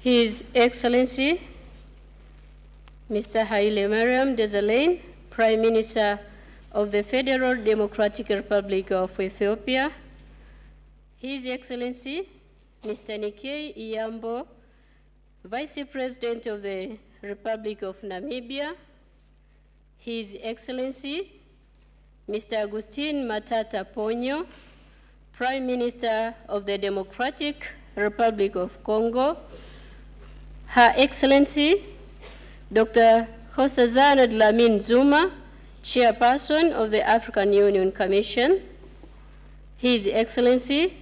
His Excellency, Mr. Haile Mariam Desalegn, Prime Minister of the Federal Democratic Republic of Ethiopia, His Excellency, Mr. Nikei Iyambo, Vice President of the Republic of Namibia, His Excellency, Mr. Agustin Matata Ponyo, Prime Minister of the Democratic Republic of Congo, Her Excellency, Dr. Nkosazana Dlamini Zuma, Chairperson of the African Union Commission, His Excellency,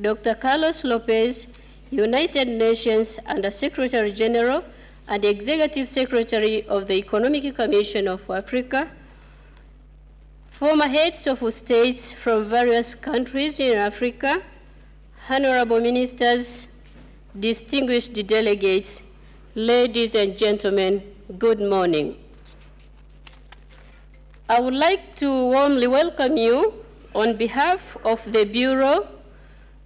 Dr. Carlos Lopez, United Nations Under Secretary General and Executive Secretary of the Economic Commission of Africa, former heads of states from various countries in Africa, honorable ministers, distinguished delegates, ladies and gentlemen, good morning. I would like to warmly welcome you on behalf of the Bureau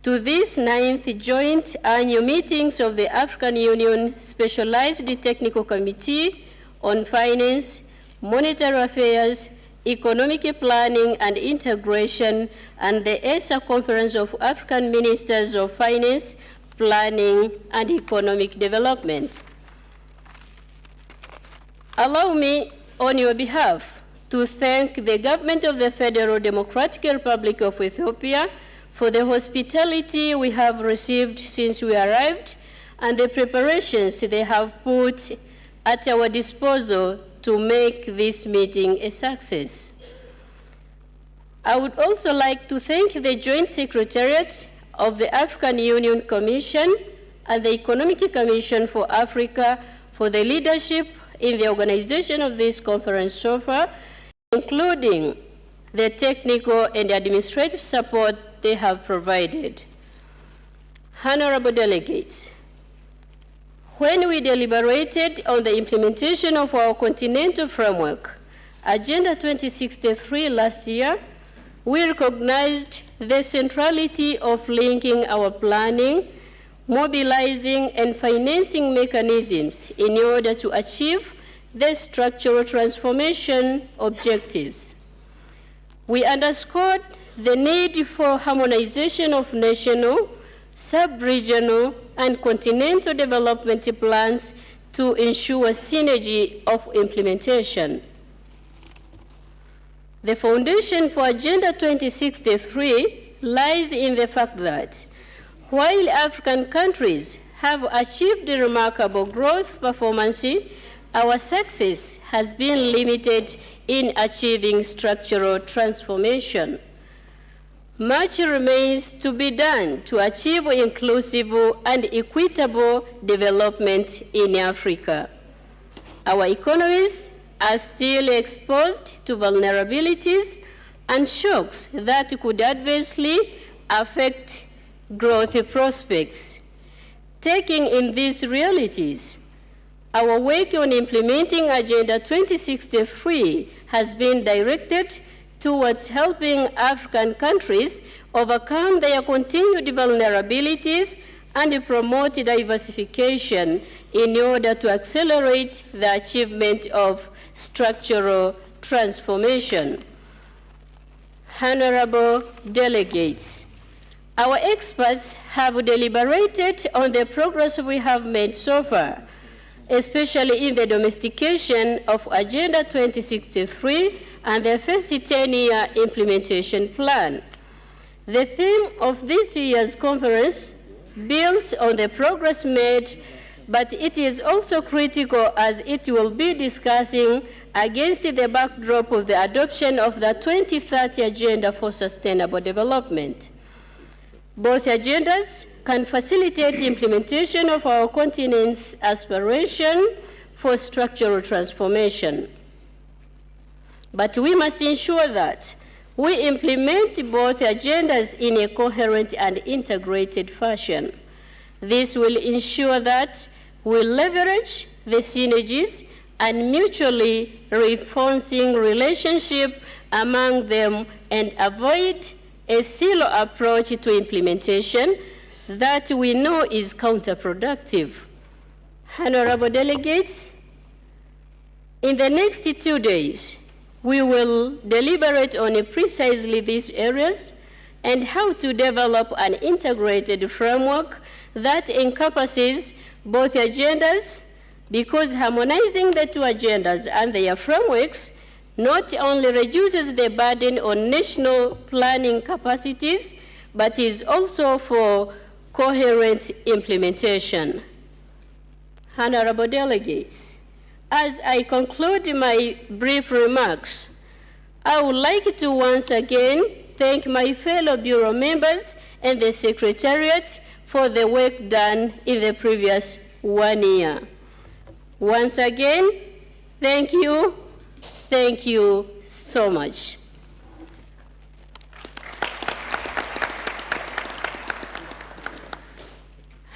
to this 9th joint annual meetings of the African Union Specialized Technical Committee on Finance, Monetary Affairs, Economic Planning and Integration, and the ESA Conference of African Ministers of Finance, Planning and Economic Development. Allow me, on your behalf, to thank the government of the Federal Democratic Republic of Ethiopia for the hospitality we have received since we arrived and the preparations they have put at our disposal to make this meeting a success. I would also like to thank the Joint Secretariat of the African Union Commission and the Economic Commission for Africa for the leadership in the organization of this conference so far, including the technical and administrative support they have provided. Honorable delegates, when we deliberated on the implementation of our continental framework, Agenda 2063 last year, we recognized the centrality of linking our planning, mobilizing and financing mechanisms in order to achieve the structural transformation objectives. We underscored the need for harmonization of national, sub-regional, and continental development plans to ensure synergy of implementation. The foundation for Agenda 2063 lies in the fact that while African countries have achieved remarkable growth performance, our success has been limited in achieving structural transformation. Much remains to be done to achieve inclusive and equitable development in Africa. Our economies are still exposed to vulnerabilities and shocks that could adversely affect growth prospects. Taking in these realities, our work on implementing Agenda 2063 has been directed towards helping African countries overcome their continued vulnerabilities and promote diversification in order to accelerate the achievement of structural transformation. Honorable delegates, our experts have deliberated on the progress we have made so far, especially in the domestication of Agenda 2063 and the first 10-year implementation plan. The theme of this year's conference builds on the progress made, but it is also critical as it will be discussing against the backdrop of the adoption of the 2030 Agenda for Sustainable Development. Both agendas can facilitate implementation of our continent's aspiration for structural transformation. But we must ensure that we implement both agendas in a coherent and integrated fashion. This will ensure that we leverage the synergies and mutually reinforcing relationship among them and avoid a silo approach to implementation that we know is counterproductive. Honorable delegates, in the next 2 days, we will deliberate on precisely these areas and how to develop an integrated framework that encompasses both agendas, because harmonizing the two agendas and their frameworks not only reduces the burden on national planning capacities, but is also for coherent implementation. Honorable delegates, as I conclude my brief remarks, I would like to once again thank my fellow Bureau members and the Secretariat for the work done in the previous 1 year. Once again, thank you so much.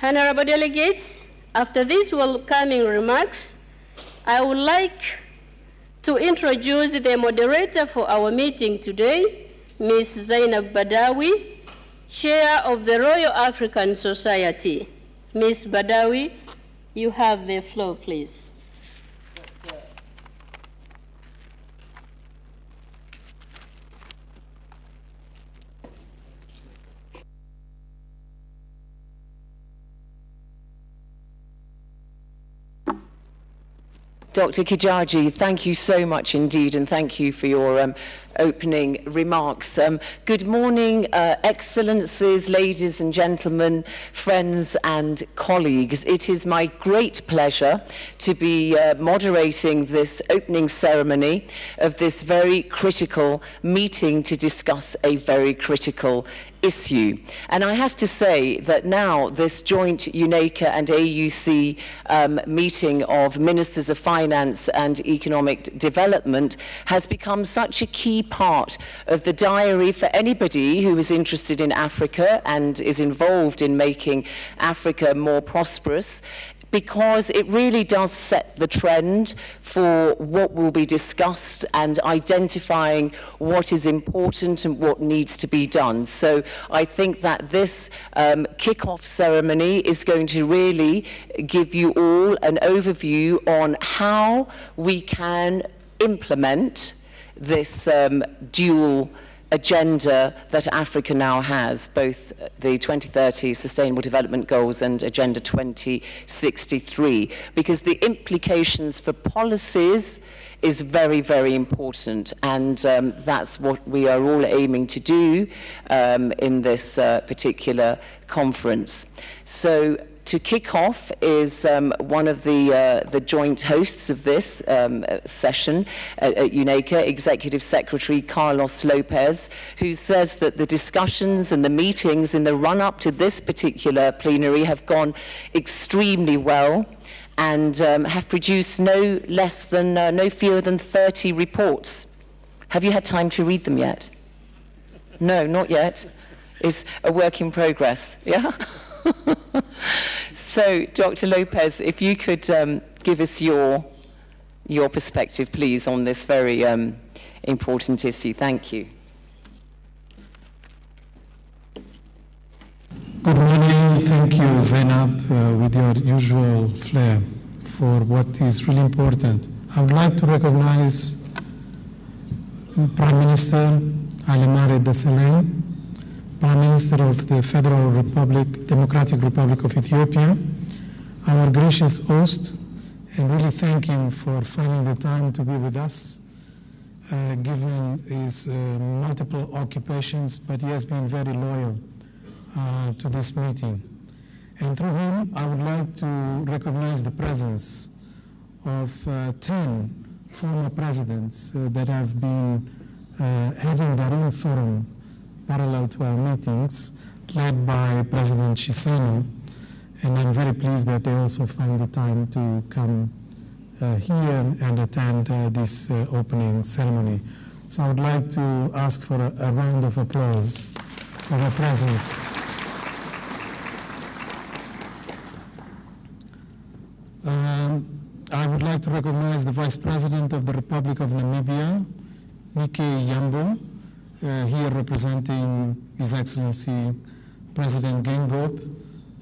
Honorable delegates, after these welcoming remarks, I would like to introduce the moderator for our meeting today, Ms. Zainab Badawi, Chair of the Royal African Society. Ms. Badawi, you have the floor, please. Dr. Kijaji, thank you so much indeed, and thank you for your opening remarks. Good morning, Excellencies, ladies and gentlemen, friends and colleagues. It is my great pleasure to be moderating this opening ceremony of this very critical meeting to discuss a very critical issue. And I have to say that now this joint UNECA and AUC meeting of Ministers of Finance and Economic Development has become such a key part of the diary for anybody who is interested in Africa and is involved in making Africa more prosperous, because it really does set the trend for what will be discussed and identifying what is important and what needs to be done. So I think that this kick-off ceremony is going to really give you all an overview on how we can implement this dual agenda that Africa now has, both the 2030 Sustainable Development Goals and Agenda 2063, because the implications for policies is very, very important, and that's what we are all aiming to do in this particular conference. So to kick off is one of the joint hosts of this session at UNECA, Executive Secretary Carlos Lopez, who says that the discussions and the meetings in the run-up to this particular plenary have gone extremely well and have produced no fewer than 30 reports. Have you had time to read them yet? No, not yet. It's a work in progress, yeah? So, Dr. Lopez, if you could give us your perspective, please, on this very important issue. Thank you. Good morning. Thank you, Zainab, with your usual flair for what is really important. I would like to recognize Prime Minister Hailemariam Desalegn, Prime Minister of the Federal Republic, Democratic Republic of Ethiopia, our gracious host, and really thank him for finding the time to be with us, given his multiple occupations, but he has been very loyal to this meeting. And through him, I would like to recognize the presence of 10 former presidents that have been having their own forum parallel to our meetings, led by President Chissano, and I'm very pleased that they also found the time to come here and attend this opening ceremony. So I would like to ask for a round of applause for their presence. I would like to recognize the Vice President of the Republic of Namibia, Nike Yambo, here representing His Excellency President Geingob,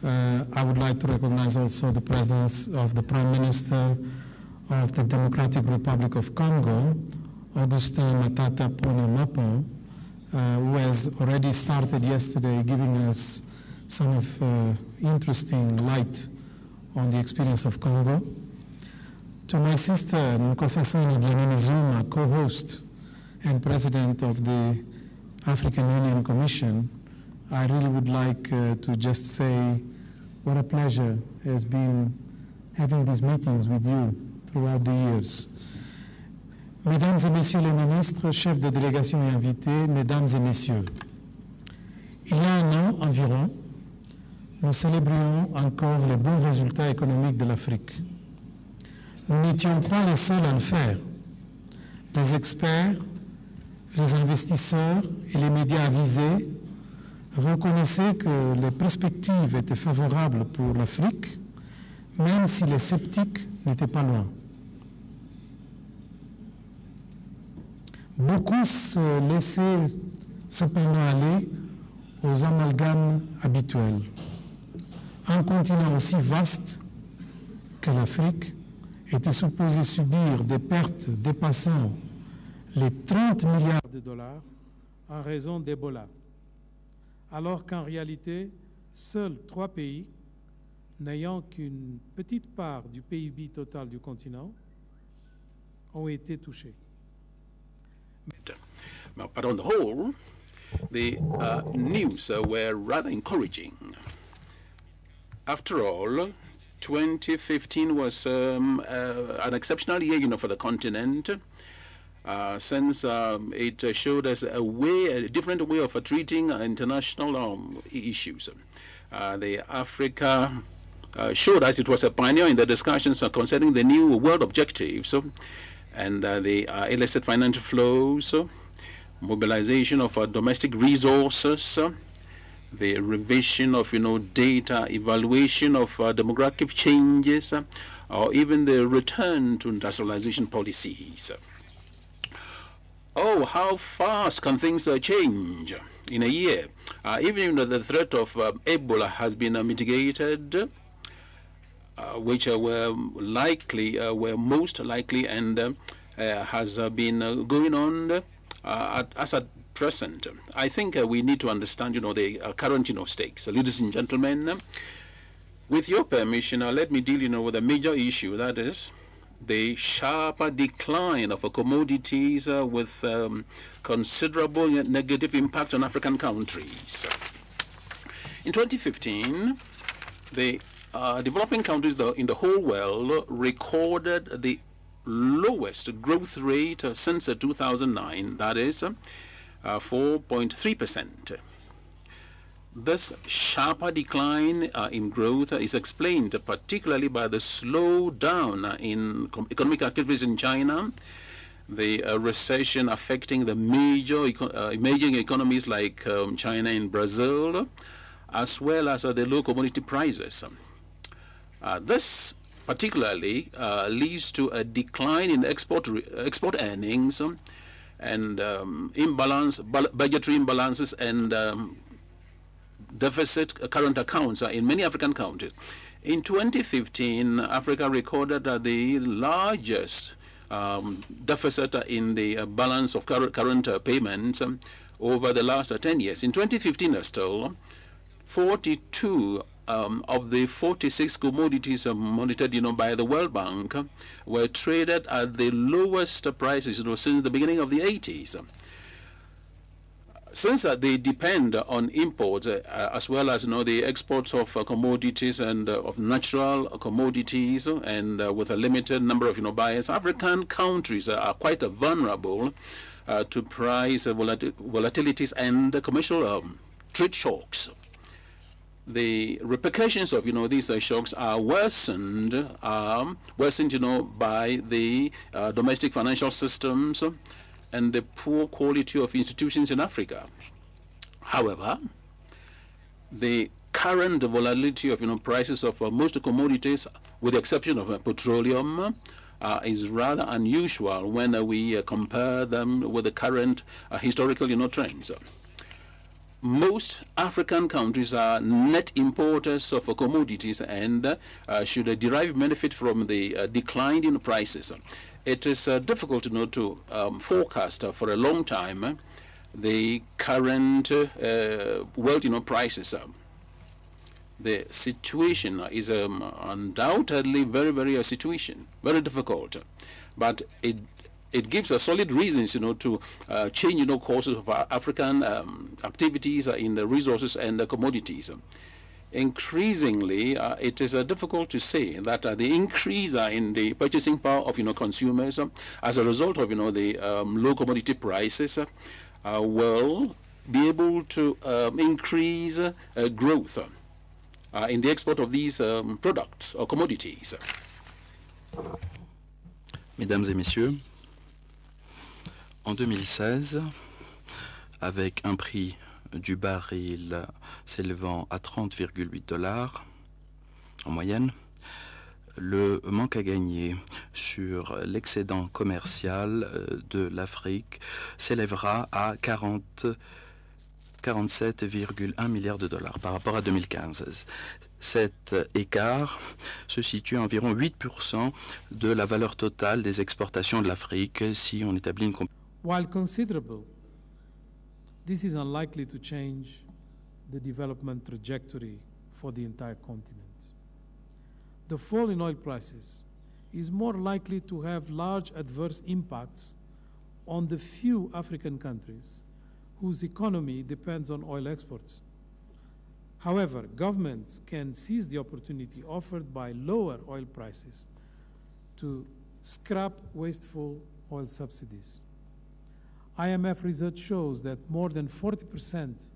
I would like to recognize also the presence of the Prime Minister of the Democratic Republic of Congo, Augustin Matata Ponyo-Mapon, who has already started yesterday giving us some of interesting light on the experience of Congo. To my sister, Nkosazana Dlamini Zuma, co-host and president of the African Union Commission, I really would like to just say what a pleasure has been having these meetings with you throughout the years. Mesdames et Messieurs les ministres, chefs de délégation et invités, Mesdames et Messieurs, il y a un an environ, nous célébrions encore les bons résultats économiques de l'Afrique. Nous n'étions pas les seuls à le faire. Les experts, les investisseurs et les médias avisés reconnaissaient que les perspectives étaient favorables pour l'Afrique, même si les sceptiques n'étaient pas loin. Beaucoup se laissaient cependant aller aux amalgames habituels. Un continent aussi vaste que l'Afrique était supposé subir des pertes dépassant les 30 milliards de dollars en raison d'Ebola, alors qu'en réalité, seuls 3 pays, n'ayant qu'une petite part du PIB total du continent, ont été touchés. But on the whole, the news were rather encouraging. After all, 2015 was an exceptional year, for the continent, since it showed us a different way of treating international issues. The Africa showed us it was a pioneer in the discussions concerning the new world objectives and the illicit financial flows, mobilization of domestic resources, the revision of data, evaluation of demographic changes, or even the return to industrialization policies. Oh, how fast can things change in a year? Even the threat of Ebola has been mitigated, which were most likely and has been going on as at present. I think we need to understand, the current, stakes. Ladies and gentlemen, with your permission, let me deal, with a major issue, that is the sharper decline of commodities with considerable negative impact on African countries. In 2015, the developing countries in the whole world recorded the lowest growth rate since 2009, that is 4.3%. This sharper decline in growth is explained particularly by the slowdown in economic activities in China, the recession affecting the major emerging economies like China and Brazil, as well as the low commodity prices. This particularly leads to a decline in export earnings and budgetary imbalances and deficit current accounts in many African countries. In 2015, Africa recorded the largest deficit in the balance of current payments over the last 10 years. In 2015, still, 42 of the 46 commodities monitored, by the World Bank were traded at the lowest prices, since the beginning of the 80s. Since they depend on imports as well as the exports of commodities and of natural commodities, and with a limited number of buyers, African countries are quite vulnerable to price volatilities and commercial trade shocks. The repercussions of these shocks are worsened by the domestic financial systems and the poor quality of institutions in Africa. However, the current volatility of prices of most commodities, with the exception of petroleum, is rather unusual when we compare them with the current historical trends. most African countries are net importers of commodities and should derive benefit from the decline in prices. It is difficult to forecast for a long time the current world prices. The situation is undoubtedly very situation, very difficult, but it gives us solid reasons, to change, courses of African activities in the resources and the commodities. Increasingly, it is difficult to say that the increase in the purchasing power of, consumers as a result of, the low commodity prices will be able to increase growth in the export of these products or commodities. Mesdames et messieurs, en 2016, avec un prix du baril s'élevant à 30,8 $ en moyenne, le manque à gagner sur l'excédent commercial de l'Afrique s'élèvera à 47,1 milliards de dollars par rapport à 2015. Cet écart se situe à environ 8% de la valeur totale des exportations de l'Afrique si on établit une comparaison. While considerable, this is unlikely to change the development trajectory for the entire continent. The fall in oil prices is more likely to have large adverse impacts on the few African countries whose economy depends on oil exports. However, governments can seize the opportunity offered by lower oil prices to scrap wasteful oil subsidies. IMF research shows that more than 40%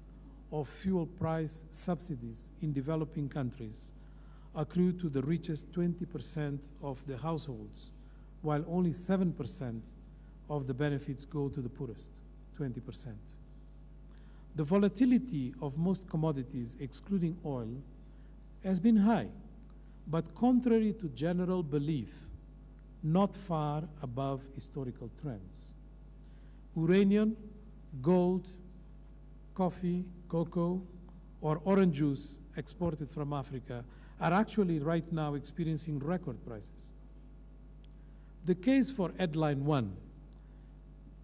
of fuel price subsidies in developing countries accrue to the richest 20% of the households, while only 7% of the benefits go to the poorest, 20%. The volatility of most commodities, excluding oil, has been high, but contrary to general belief, not far above historical trends. Uranium, gold, coffee, cocoa, or orange juice exported from Africa are actually right now experiencing record prices. The case for headline 1,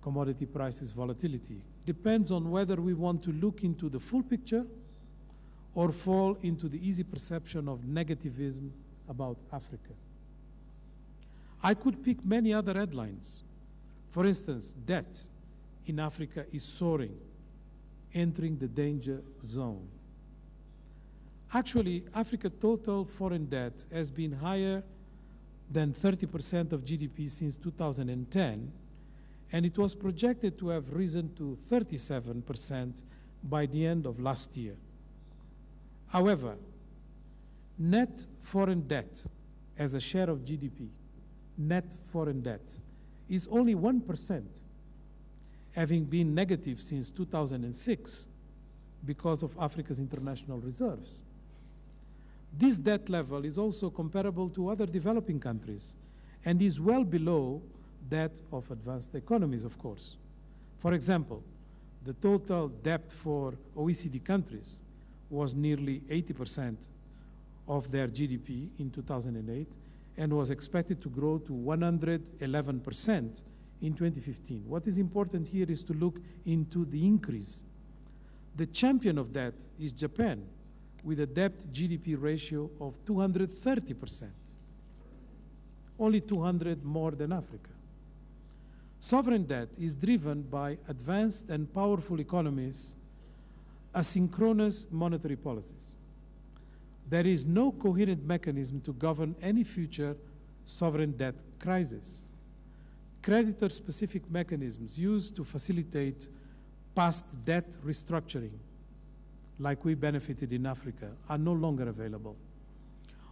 commodity prices volatility, depends on whether we want to look into the full picture or fall into the easy perception of negativism about Africa. I could pick many other headlines. For instance, debt in Africa is soaring, entering the danger zone. Actually, Africa's total foreign debt has been higher than 30% of GDP since 2010, and it was projected to have risen to 37% by the end of last year. However, net foreign debt as a share of GDP, net foreign debt, is only 1%, having been negative since 2006 because of Africa's international reserves. This debt level is also comparable to other developing countries and is well below that of advanced economies, of course. For example, the total debt for OECD countries was nearly 80% of their GDP in 2008 and was expected to grow to 111% in 2015. What is important here is to look into the increase. The champion of that is Japan, with a debt-GDP ratio of 230%, only 200 more than Africa. Sovereign debt is driven by advanced and powerful economies, asynchronous monetary policies. There is no coherent mechanism to govern any future sovereign debt crisis. Creditor-specific mechanisms used to facilitate past debt restructuring, like we benefited in Africa, are no longer available.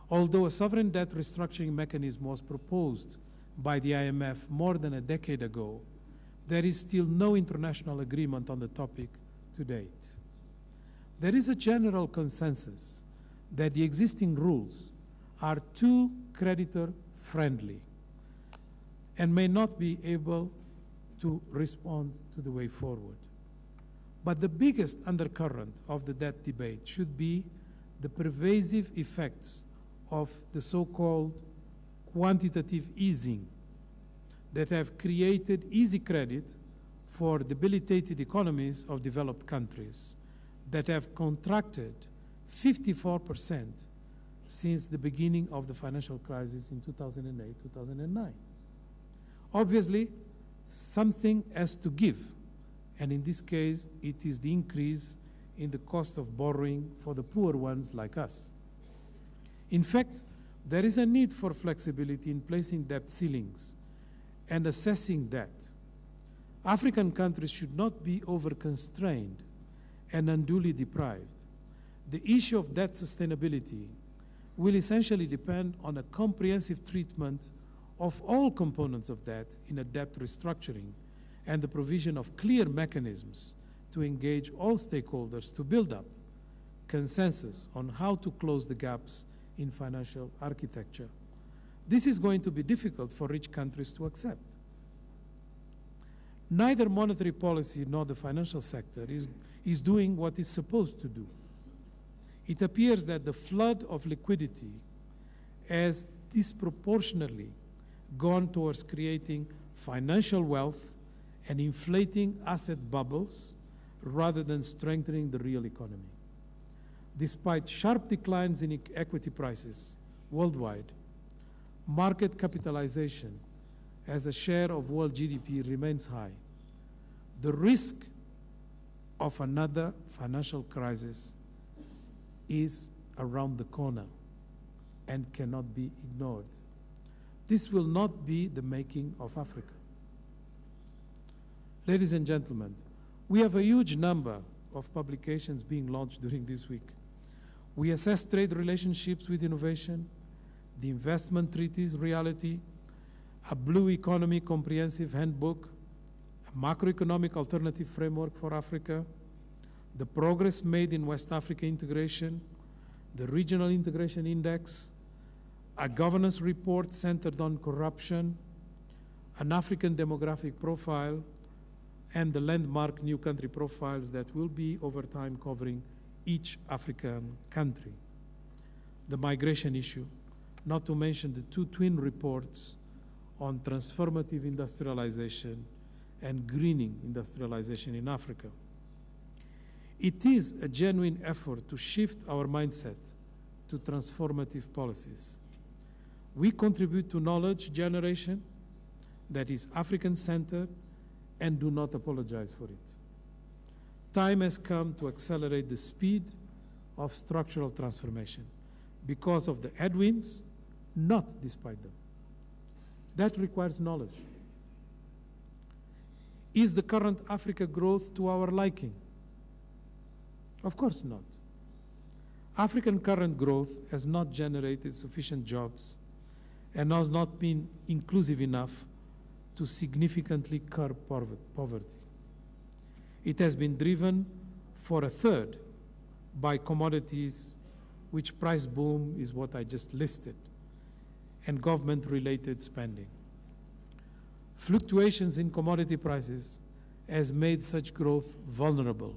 Although a sovereign debt restructuring mechanism was proposed by the IMF more than a decade ago, there is still no international agreement on the topic to date. There is a general consensus that the existing rules are too creditor-friendly and may not be able to respond to the way forward. But the biggest undercurrent of the debt debate should be the pervasive effects of the so-called quantitative easing that have created easy credit for debilitated economies of developed countries that have contracted 54% since the beginning of the financial crisis in 2008-2009. Obviously, something has to give, and in this case, it is the increase in the cost of borrowing for the poor ones like us. In fact, there is a need for flexibility in placing debt ceilings and assessing debt. African countries should not be over-constrained and unduly deprived. The issue of debt sustainability will essentially depend on a comprehensive treatment of all components of debt in a debt restructuring and the provision of clear mechanisms to engage all stakeholders to build up consensus on how to close the gaps in financial architecture. This is going to be difficult for rich countries to accept. Neither monetary policy nor the financial sector is doing what it's supposed to do. It appears that the flood of liquidity has disproportionately gone towards creating financial wealth and inflating asset bubbles rather than strengthening the real economy. Despite sharp declines in equity prices worldwide, market capitalization as a share of world GDP remains high. The risk of another financial crisis is around the corner and cannot be ignored. This will not be the making of Africa. Ladies and gentlemen, we have a huge number of publications being launched during this week. We assess trade relationships with innovation, the investment treaties reality, a blue economy comprehensive handbook, a macroeconomic alternative framework for Africa, the progress made in West Africa integration, the regional integration index, a governance report centered on corruption, an African demographic profile, and the landmark new country profiles that will be over time covering each African country. The migration issue, not to mention the two twin reports on transformative industrialization and greening industrialization in Africa. It is a genuine effort to shift our mindset to transformative policies. We contribute to knowledge generation that is African-centered and do not apologize for it. Time has come to accelerate the speed of structural transformation because of the headwinds, not despite them. That requires knowledge. Is the current Africa growth to our liking? Of course not. African current growth has not generated sufficient jobs and has not been inclusive enough to significantly curb poverty. It has been driven for a third by commodities, which price boom is what I just listed, and government-related spending. Fluctuations in commodity prices has made such growth vulnerable.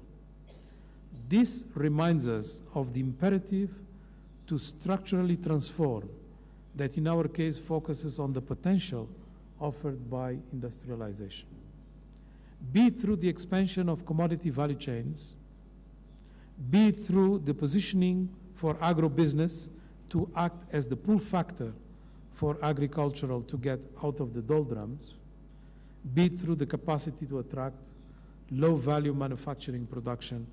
This reminds us of the imperative to structurally transform that in our case focuses on the potential offered by industrialization. Be it through the expansion of commodity value chains, be it through the positioning for agribusiness to act as the pull factor for agricultural to get out of the doldrums, be it through the capacity to attract low-value manufacturing production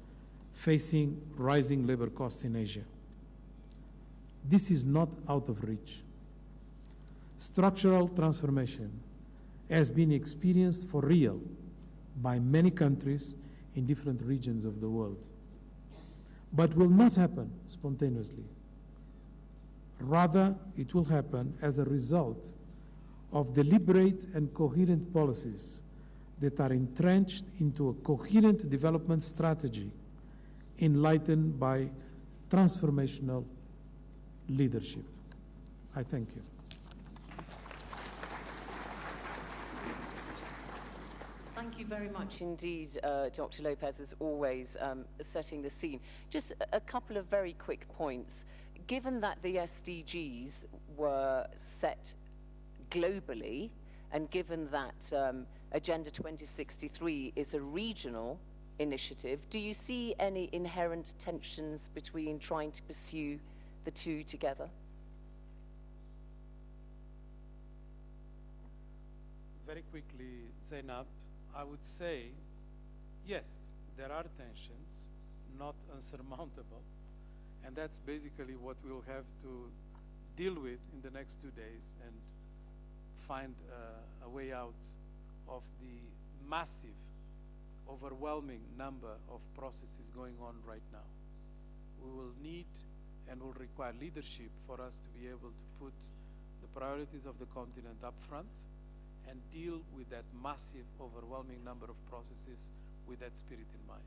facing rising labor costs in Asia. This is not out of reach. Structural transformation has been experienced for real by many countries in different regions of the world, but will not happen spontaneously. Rather, it will happen as a result of deliberate and coherent policies that are entrenched into a coherent development strategy enlightened by transformational leadership. I thank you. Thank you very much indeed, Dr. Lopez, as always, setting the scene. Just a couple of very quick points. Given that the SDGs were set globally, and given that Agenda 2063 is a regional initiative, do you see any inherent tensions between trying to pursue the two together? Very quickly, Zainab, I would say, yes, there are tensions, not unsurmountable, and that's basically what we'll have to deal with in the next 2 days and find a way out of the massive, overwhelming number of processes going on right now. We will need and will require leadership for us to be able to put the priorities of the continent up front and deal with that massive, overwhelming number of processes with that spirit in mind.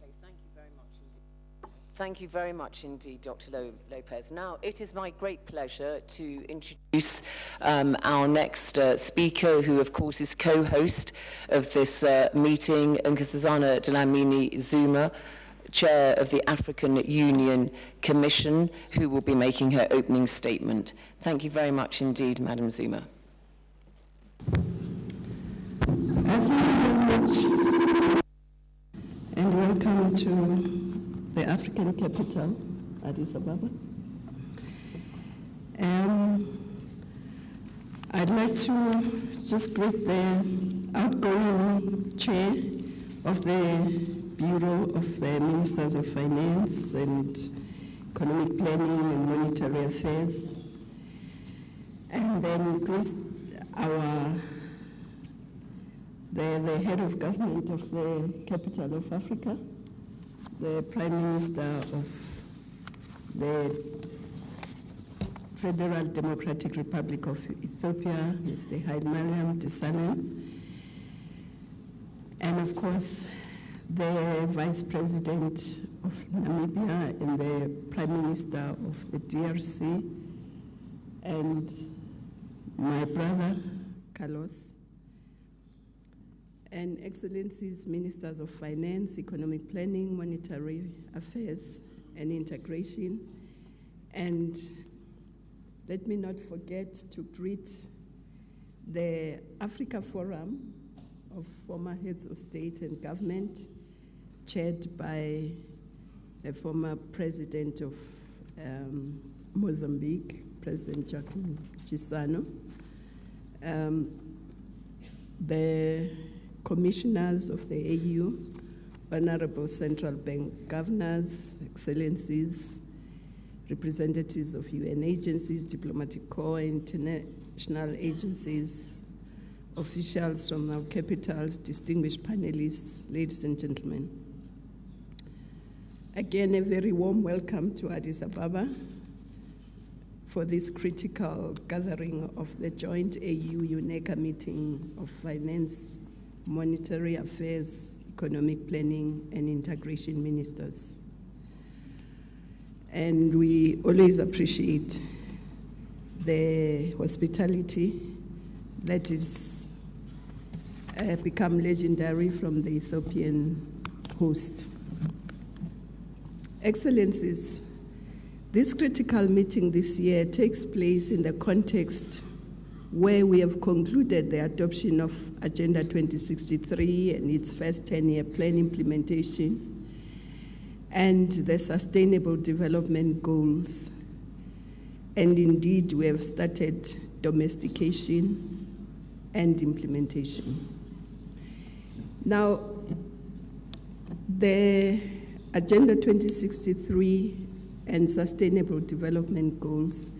Okay, thank you very much indeed. Thank you very much indeed, Dr. Lopez. Now, it is my great pleasure to introduce our next speaker, who of course is co-host of this meeting, Nkosazana Dlamini Zuma, Chair of the African Union Commission, who will be making her opening statement. Thank you very much indeed, Madam Zuma. Thank you very much, and welcome to the African capital, Addis Ababa. I'd like to just greet the outgoing chair of the Bureau of the Ministers of Finance and Economic Planning and Monetary Affairs, and then greet the head of government of the capital of Africa, the Prime Minister of the Federal Democratic Republic of Ethiopia, Mr. Haile Mariam Desalegn, and of course the Vice President of Namibia and the Prime Minister of the DRC, and my brother, Carlos, and Excellencies, Ministers of Finance, Economic Planning, Monetary Affairs, and Integration. And let me not forget to greet the Africa Forum of former heads of state and government, chaired by the former president of Mozambique, President Joaquim Chissano, the commissioners of the AU, honorable central bank governors, excellencies, representatives of UN agencies, diplomatic corps, international agencies, officials from our capitals, distinguished panelists, ladies and gentlemen. Again, a very warm welcome to Addis Ababa for this critical gathering of the joint AU-UNECA meeting of finance, monetary affairs, economic planning, and integration ministers. And we always appreciate the hospitality that is become legendary from the Ethiopian host. Excellencies, this critical meeting this year takes place in the context where we have concluded the adoption of Agenda 2063 and its first 10-year plan implementation, and the Sustainable Development Goals. And indeed, we have started domestication and implementation. Now, the Agenda 2063 and Sustainable Development Goals,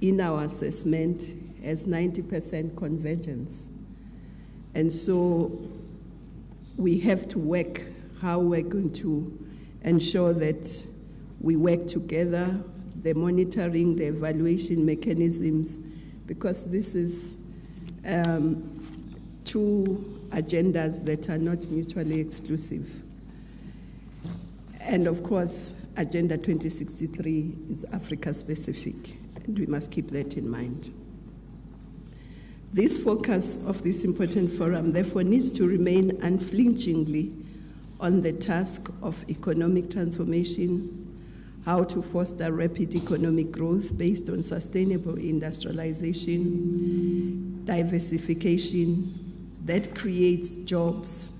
in our assessment, has 90% convergence. And so we have to work how we're going to ensure that we work together, the monitoring, the evaluation mechanisms, because this is two agendas that are not mutually exclusive. And of course, Agenda 2063 is Africa-specific, and we must keep that in mind. This focus of this important forum therefore needs to remain unflinchingly on the task of economic transformation, how to foster rapid economic growth based on sustainable industrialization, diversification that creates jobs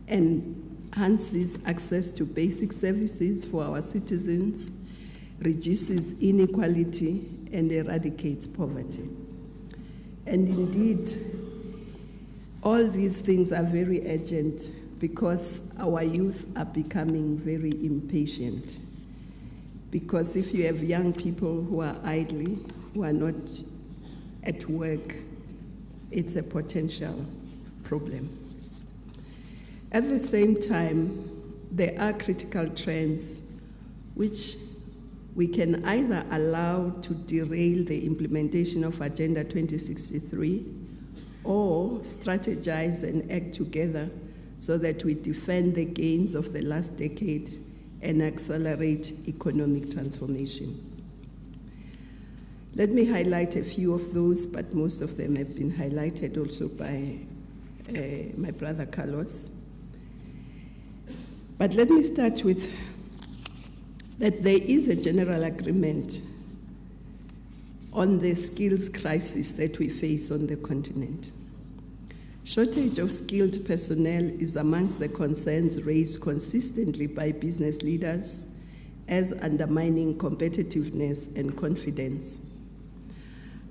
and enhances access to basic services for our citizens, reduces inequality, and eradicates poverty. And indeed, all these things are very urgent because our youth are becoming very impatient. Because if you have young people who are idle, who are not at work, it's a potential problem. At the same time, there are critical trends which we can either allow to derail the implementation of Agenda 2063 or strategize and act together so that we defend the gains of the last decade and accelerate economic transformation. Let me highlight a few of those, but most of them have been highlighted also by my brother Carlos. But let me start with that there is a general agreement on the skills crisis that we face on the continent. Shortage of skilled personnel is amongst the concerns raised consistently by business leaders as undermining competitiveness and confidence.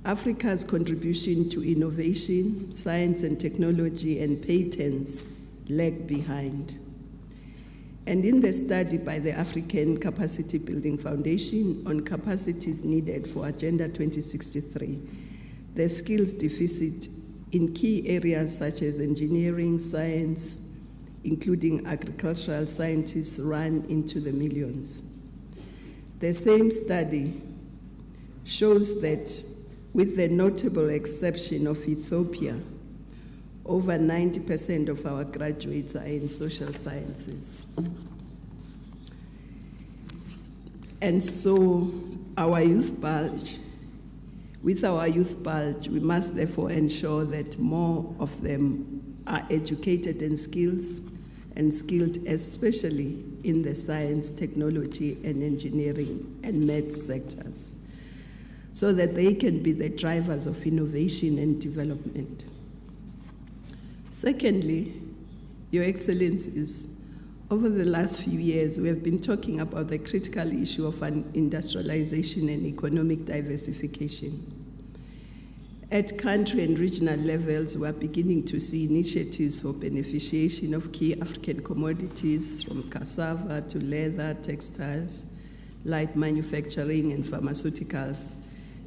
Africa's contribution to innovation, science and technology, and patents lag behind. And in the study by the African Capacity Building Foundation on capacities needed for Agenda 2063, the skills deficit in key areas such as engineering, science, including agricultural scientists, run into the millions. The same study shows that with the notable exception of Ethiopia, over 90% of our graduates are in social sciences. And so our youth bulge, with our youth bulge, we must therefore ensure that more of them are educated and skilled, especially in the science, technology, and engineering and math sectors, so that they can be the drivers of innovation and development. Secondly, Your Excellencies, over the last few years, we have been talking about the critical issue of industrialization and economic diversification. At country and regional levels, we are beginning to see initiatives for beneficiation of key African commodities, from cassava to leather, textiles, light manufacturing, and pharmaceuticals,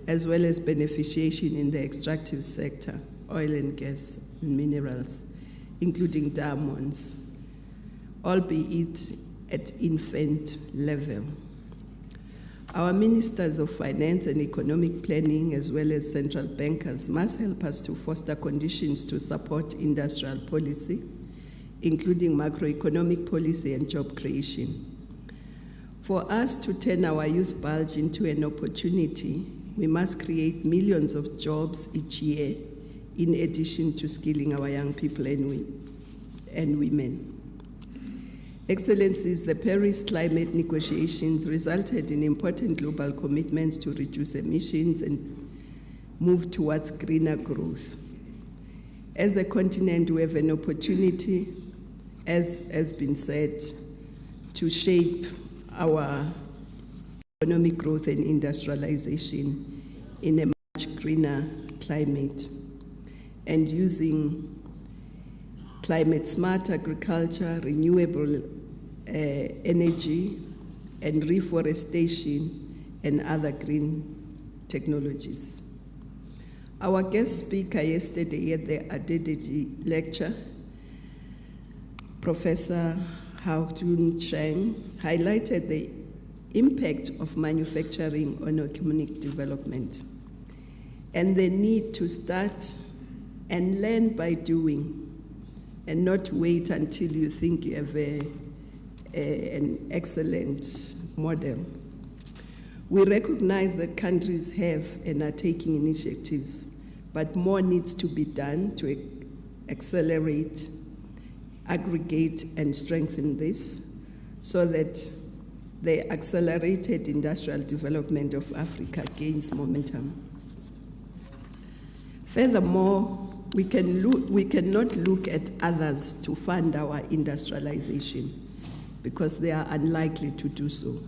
as well as beneficiation in the extractive sector, oil and gas, and minerals, including diamonds, albeit at infant level. Our ministers of finance and economic planning, as well as central bankers, must help us to foster conditions to support industrial policy, including macroeconomic policy and job creation. For us to turn our youth bulge into an opportunity, we must create millions of jobs each year, in addition to skilling our young people and women. Excellencies, the Paris climate negotiations resulted in important global commitments to reduce emissions and move towards greener growth. As a continent, we have an opportunity, as has been said, to shape our economic growth and industrialization in a much greener climate, and using climate-smart agriculture, renewable energy, and reforestation, and other green technologies. Our guest speaker yesterday at the Adedeji lecture, Professor Hao-Jun Cheng, highlighted the impact of manufacturing on economic development and the need to start and learn by doing, and not wait until you think you have an excellent model. We recognize that countries have and are taking initiatives, but more needs to be done to accelerate, aggregate, and strengthen this so that the accelerated industrial development of Africa gains momentum. Furthermore, we cannot look at others to fund our industrialization because they are unlikely to do so.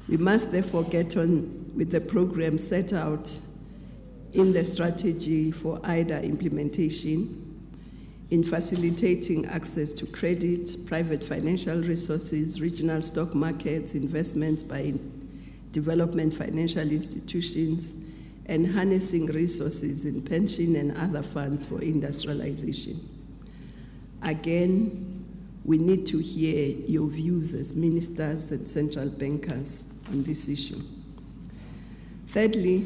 We must therefore get on with the program set out in the strategy for IDA implementation, in facilitating access to credit, private financial resources, regional stock markets, investments by development financial institutions, and harnessing resources in pension and other funds for industrialization. Again, we need to hear your views as ministers and central bankers on this issue. Thirdly,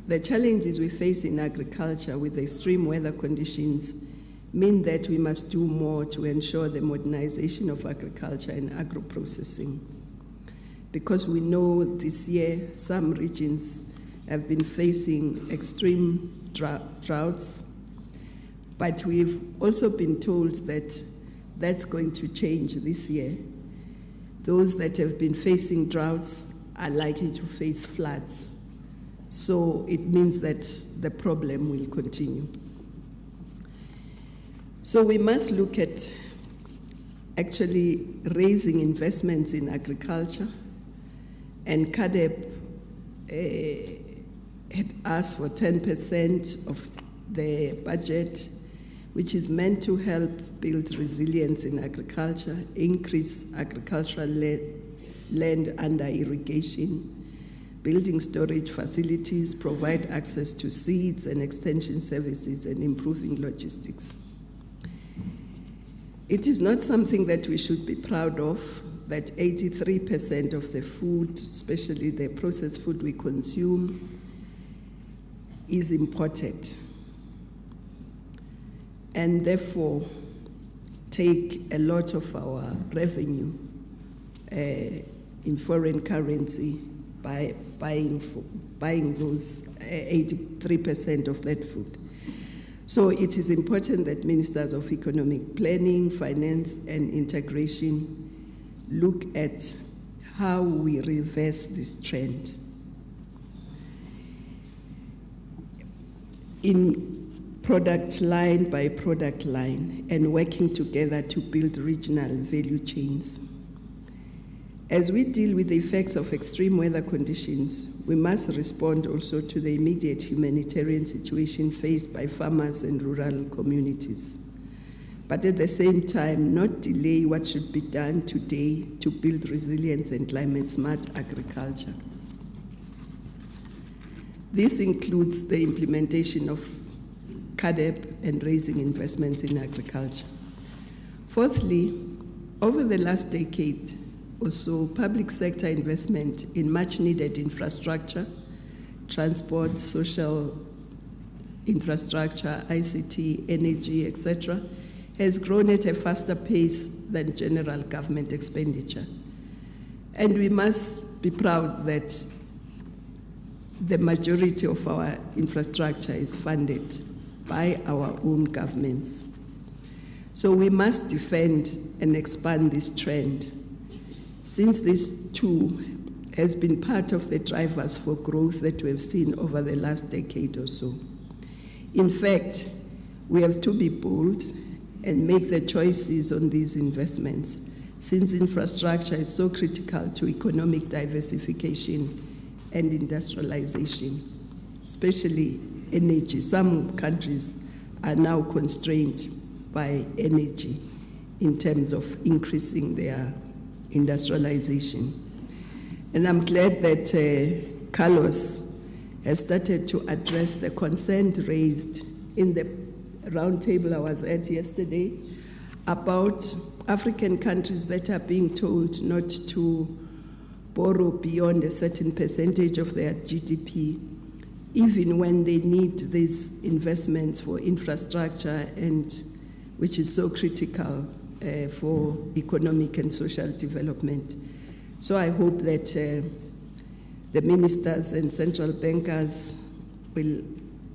the challenges we face in agriculture with extreme weather conditions mean that we must do more to ensure the modernization of agriculture and agro-processing. Because we know this year some regions have been facing extreme droughts, but we've also been told that that's going to change this year. Those that have been facing droughts are likely to face floods. So it means that the problem will continue. So we must look at actually raising investments in agriculture, and CADEP had asked for 10% of the budget, which is meant to help build resilience in agriculture, increase agricultural land under irrigation, building storage facilities, provide access to seeds and extension services, and improving logistics. It is not something that we should be proud of, that 83% of the food, especially the processed food we consume, is imported, and therefore take a lot of our revenue in foreign currency by buying those 83% of that food. So it is important that ministers of economic planning, finance, and integration look at how we reverse this trend. In product line by product line, and working together to build regional value chains. As we deal with the effects of extreme weather conditions, we must respond also to the immediate humanitarian situation faced by farmers and rural communities. But at the same time, not delay what should be done today to build resilience and climate-smart agriculture. This includes the implementation of CADEP and raising investments in agriculture. Fourthly, over the last decade or so, public sector investment in much needed infrastructure, transport, social infrastructure, ICT, energy, etc., has grown at a faster pace than general government expenditure. And we must be proud that the majority of our infrastructure is funded by our own governments. So we must defend and expand this trend, since this too has been part of the drivers for growth that we have seen over the last decade or so. In fact, we have to be bold and make the choices on these investments, since infrastructure is so critical to economic diversification and industrialization, especially energy. Some countries are now constrained by energy in terms of increasing their industrialization. And I'm glad that Carlos has started to address the concern raised in the roundtable I was at yesterday about African countries that are being told not to borrow beyond a certain percentage of their GDP, even when they need these investments for infrastructure, and which is so critical for economic and social development. So I hope that the ministers and central bankers will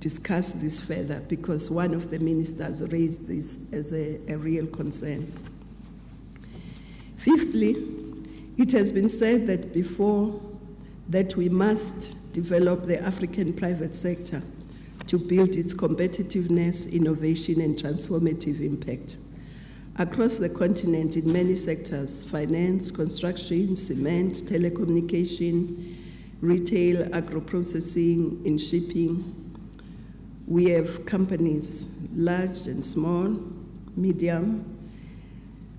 discuss this further because one of the ministers raised this as a real concern. Fifthly, it has been said that before that we must develop the African private sector to build its competitiveness, innovation, and transformative impact. Across the continent in many sectors, finance, construction, cement, telecommunication, retail, agro-processing, in shipping, we have companies, large and small, medium,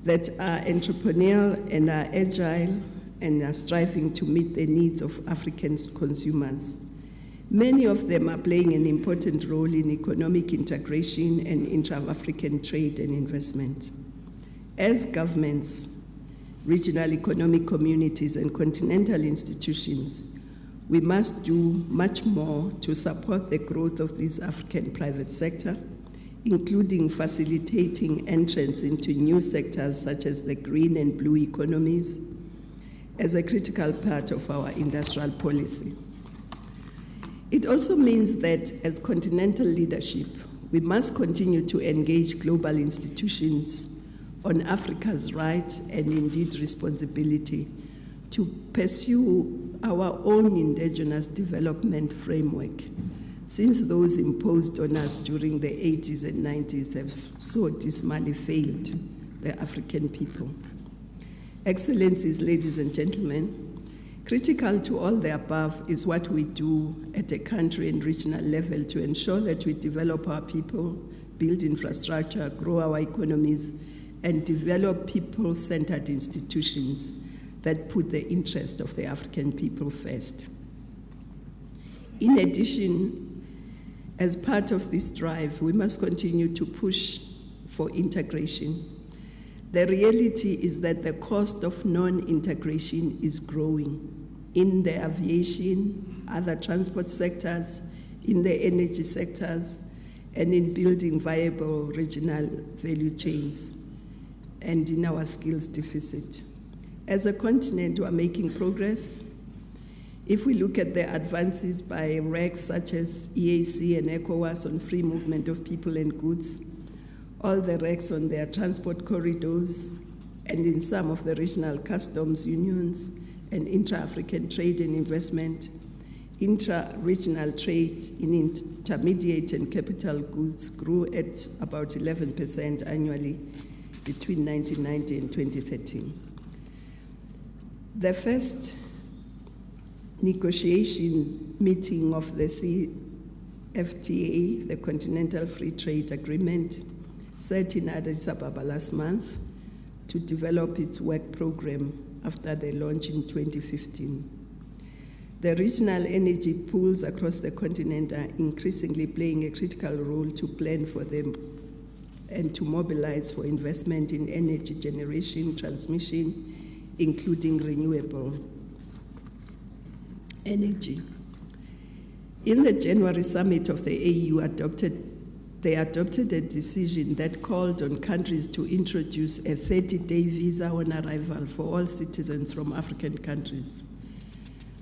that are entrepreneurial and are agile and are striving to meet the needs of African consumers. Many of them are playing an important role in economic integration and intra-African trade and investment. As governments, regional economic communities, and continental institutions, we must do much more to support the growth of this African private sector, including facilitating entrance into new sectors such as the green and blue economies as a critical part of our industrial policy. It also means that as continental leadership, we must continue to engage global institutions on Africa's right and indeed responsibility to pursue our own indigenous development framework, since those imposed on us during the 80s and 90s have so dismally failed the African people. Excellencies, ladies and gentlemen, critical to all the above is what we do at a country and regional level to ensure that we develop our people, build infrastructure, grow our economies, and develop people-centered institutions that put the interest of the African people first. In addition, as part of this drive, we must continue to push for integration. The reality is that the cost of non-integration is growing in the aviation, other transport sectors, in the energy sectors, and in building viable regional value chains, and in our skills deficit. As a continent, we are making progress. If we look at the advances by RECs such as EAC and ECOWAS on free movement of people and goods, all the RECs on their transport corridors, and in some of the regional customs unions, and intra-African trade and investment, intra-regional trade in intermediate and capital goods grew at about 11% annually between 1990 and 2013. The first negotiation meeting of the CFTA, the Continental Free Trade Agreement, set in Addis Ababa last month to develop its work program after the launch in 2015. The regional energy pools across the continent are increasingly playing a critical role to plan for them and to mobilize for investment in energy generation, transmission, including renewable energy. In the January summit of the AU, they adopted a decision that called on countries to introduce a 30-day visa on arrival for all citizens from African countries,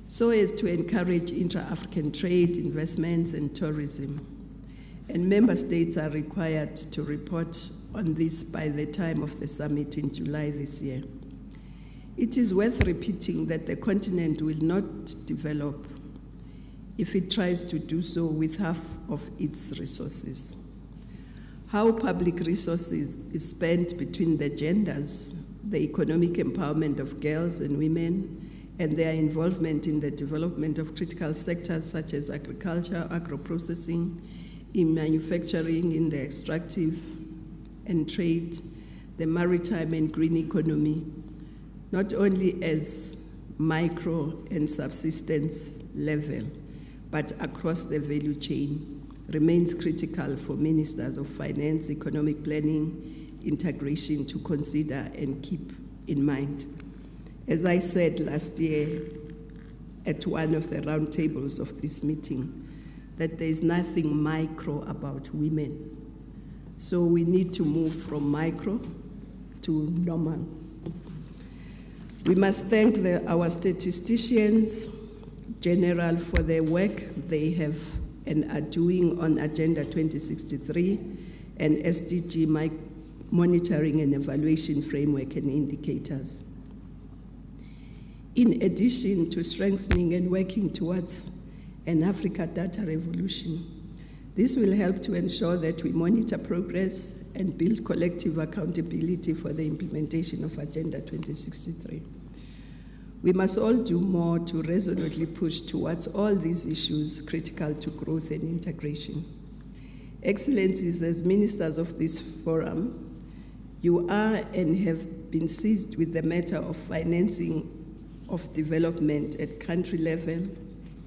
so as to encourage intra-African trade, investments, and tourism. And member states are required to report on this by the time of the summit in July this year. It is worth repeating that the continent will not develop if it tries to do so with half of its resources. How public resources is spent between the genders, the economic empowerment of girls and women, and their involvement in the development of critical sectors such as agriculture, agro-processing, in manufacturing, in the extractive and trade, the maritime and green economy, not only as micro and subsistence level, but across the value chain, remains critical for ministers of finance, economic planning, integration to consider and keep in mind. As I said last year at one of the roundtables of this meeting, that there is nothing micro about women. So we need to move from micro to normal. We must thank our statisticians general for their work. They have and are doing on Agenda 2063 and SDG monitoring and evaluation framework and indicators. In addition to strengthening and working towards an Africa data revolution, this will help to ensure that we monitor progress and build collective accountability for the implementation of Agenda 2063. We must all do more to resolutely push towards all these issues critical to growth and integration. Excellencies, as ministers of this forum, you are and have been seized with the matter of financing of development at country level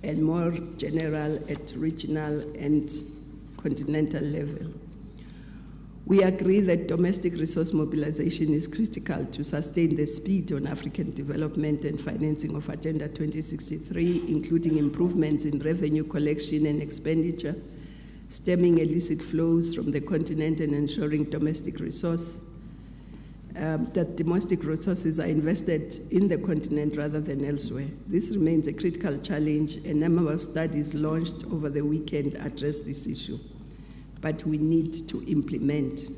and more general at regional and continental level. We agree that domestic resource mobilization is critical to sustain the speed on African development and financing of Agenda 2063, including improvements in revenue collection and expenditure, stemming illicit flows from the continent and ensuring that domestic resources are invested in the continent rather than elsewhere. This remains a critical challenge. A number of studies launched over the weekend address this issue, but we need to implement.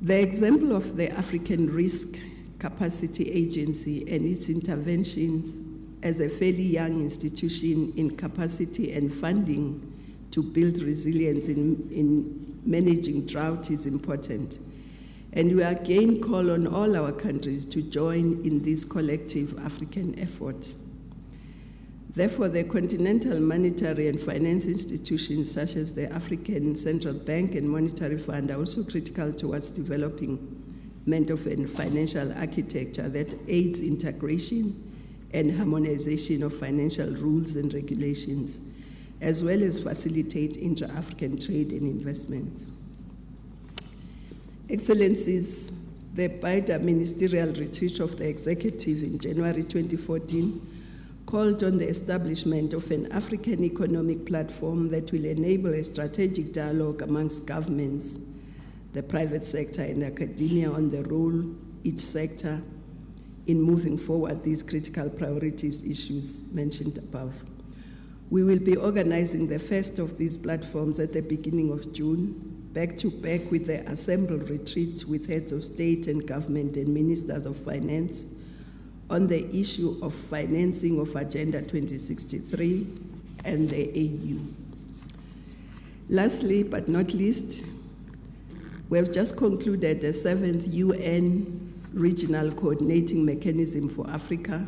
The example of the African Risk Capacity Agency and its interventions as a fairly young institution in capacity and funding to build resilience in managing drought is important. And we again call on all our countries to join in this collective African effort. Therefore, the continental monetary and finance institutions such as the African Central Bank and Monetary Fund are also critical towards development of a financial architecture that aids integration and harmonization of financial rules and regulations, as well as facilitate intra-African trade and investments. Excellencies, the bi-ministerial retreat of the executive in January 2014 called on the establishment of an African economic platform that will enable a strategic dialogue amongst governments, the private sector, and academia on the role each sector in moving forward these critical priorities issues mentioned above. We will be organizing the first of these platforms at the beginning of June, back to back with the assembled retreat with heads of state and government and ministers of finance on the issue of financing of Agenda 2063 and the AU. Lastly, but not least, we have just concluded the 7th UN Regional Coordinating Mechanism for Africa,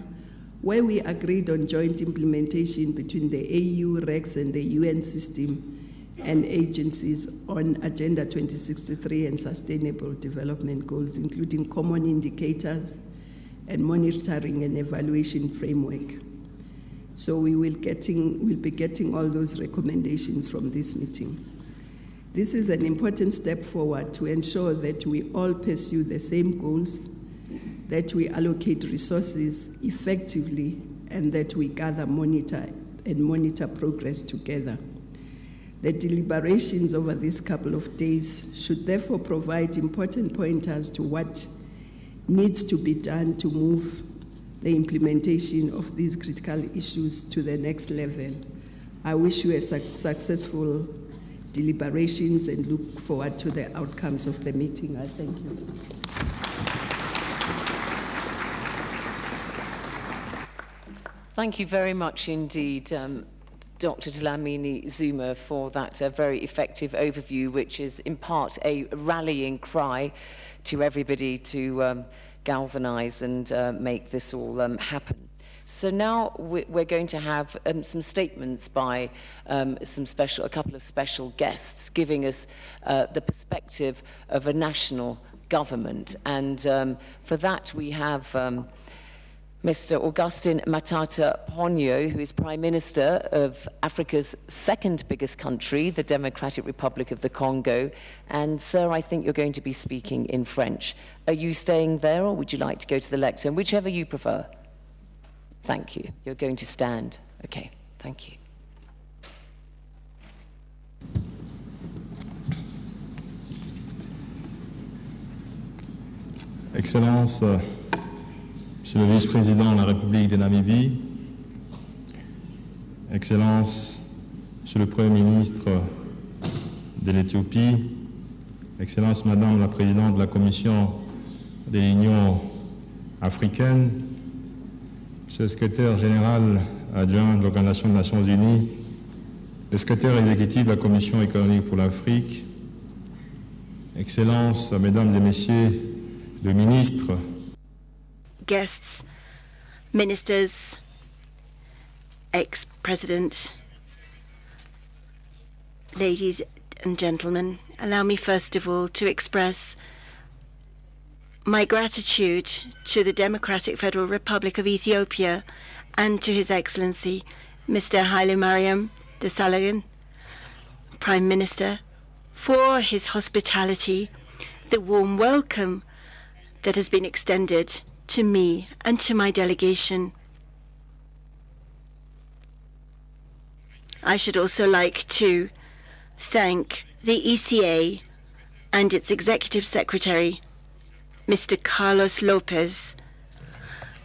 where we agreed on joint implementation between the AU, REX, and the UN system and agencies on Agenda 2063 and Sustainable Development Goals, including common indicators and monitoring and evaluation framework. So we'll be getting all those recommendations from this meeting. This is an important step forward to ensure that we all pursue the same goals, that we allocate resources effectively, and that we gather, monitor progress together. The deliberations over this couple of days should therefore provide important pointers to what needs to be done to move the implementation of these critical issues to the next level. I wish you a successful deliberations and look forward to the outcomes of the meeting. I thank you. Thank you very much indeed, Dr. Dlamini Zuma, for that very effective overview, which is in part a rallying cry to everybody to galvanize and make this all happen. So now we're going to have some statements by a couple of special guests giving us the perspective of a national government. And for that we have Mr. Augustin Matata Ponyo, who is Prime Minister of Africa's second biggest country, the Democratic Republic of the Congo. And sir, I think you're going to be speaking in French. Are you staying there, or would you like to go to the lectern? Whichever you prefer. Thank you. You're going to stand. Okay, thank you. Excellence, Monsieur le Vice-président de la République de Namibie, Excellences, Monsieur le Premier ministre de l'Éthiopie, Excellence Madame la Présidente de la Commission de l'Union africaine, Monsieur le Secrétaire général adjoint de l'Organisation des Nations Unies, le Secrétaire exécutif de la Commission économique pour l'Afrique, Excellences, Mesdames et Messieurs les ministres, guests, ministers, ex-president, ladies and gentlemen, allow me first of all to express my gratitude to the Democratic Federal Republic of Ethiopia and to His Excellency, Mr. Haile Mariam Desalegn, Prime Minister, for his hospitality, the warm welcome that has been extended to me and to my delegation. I should also like to thank the ECA and its Executive Secretary, Mr. Carlos Lopez,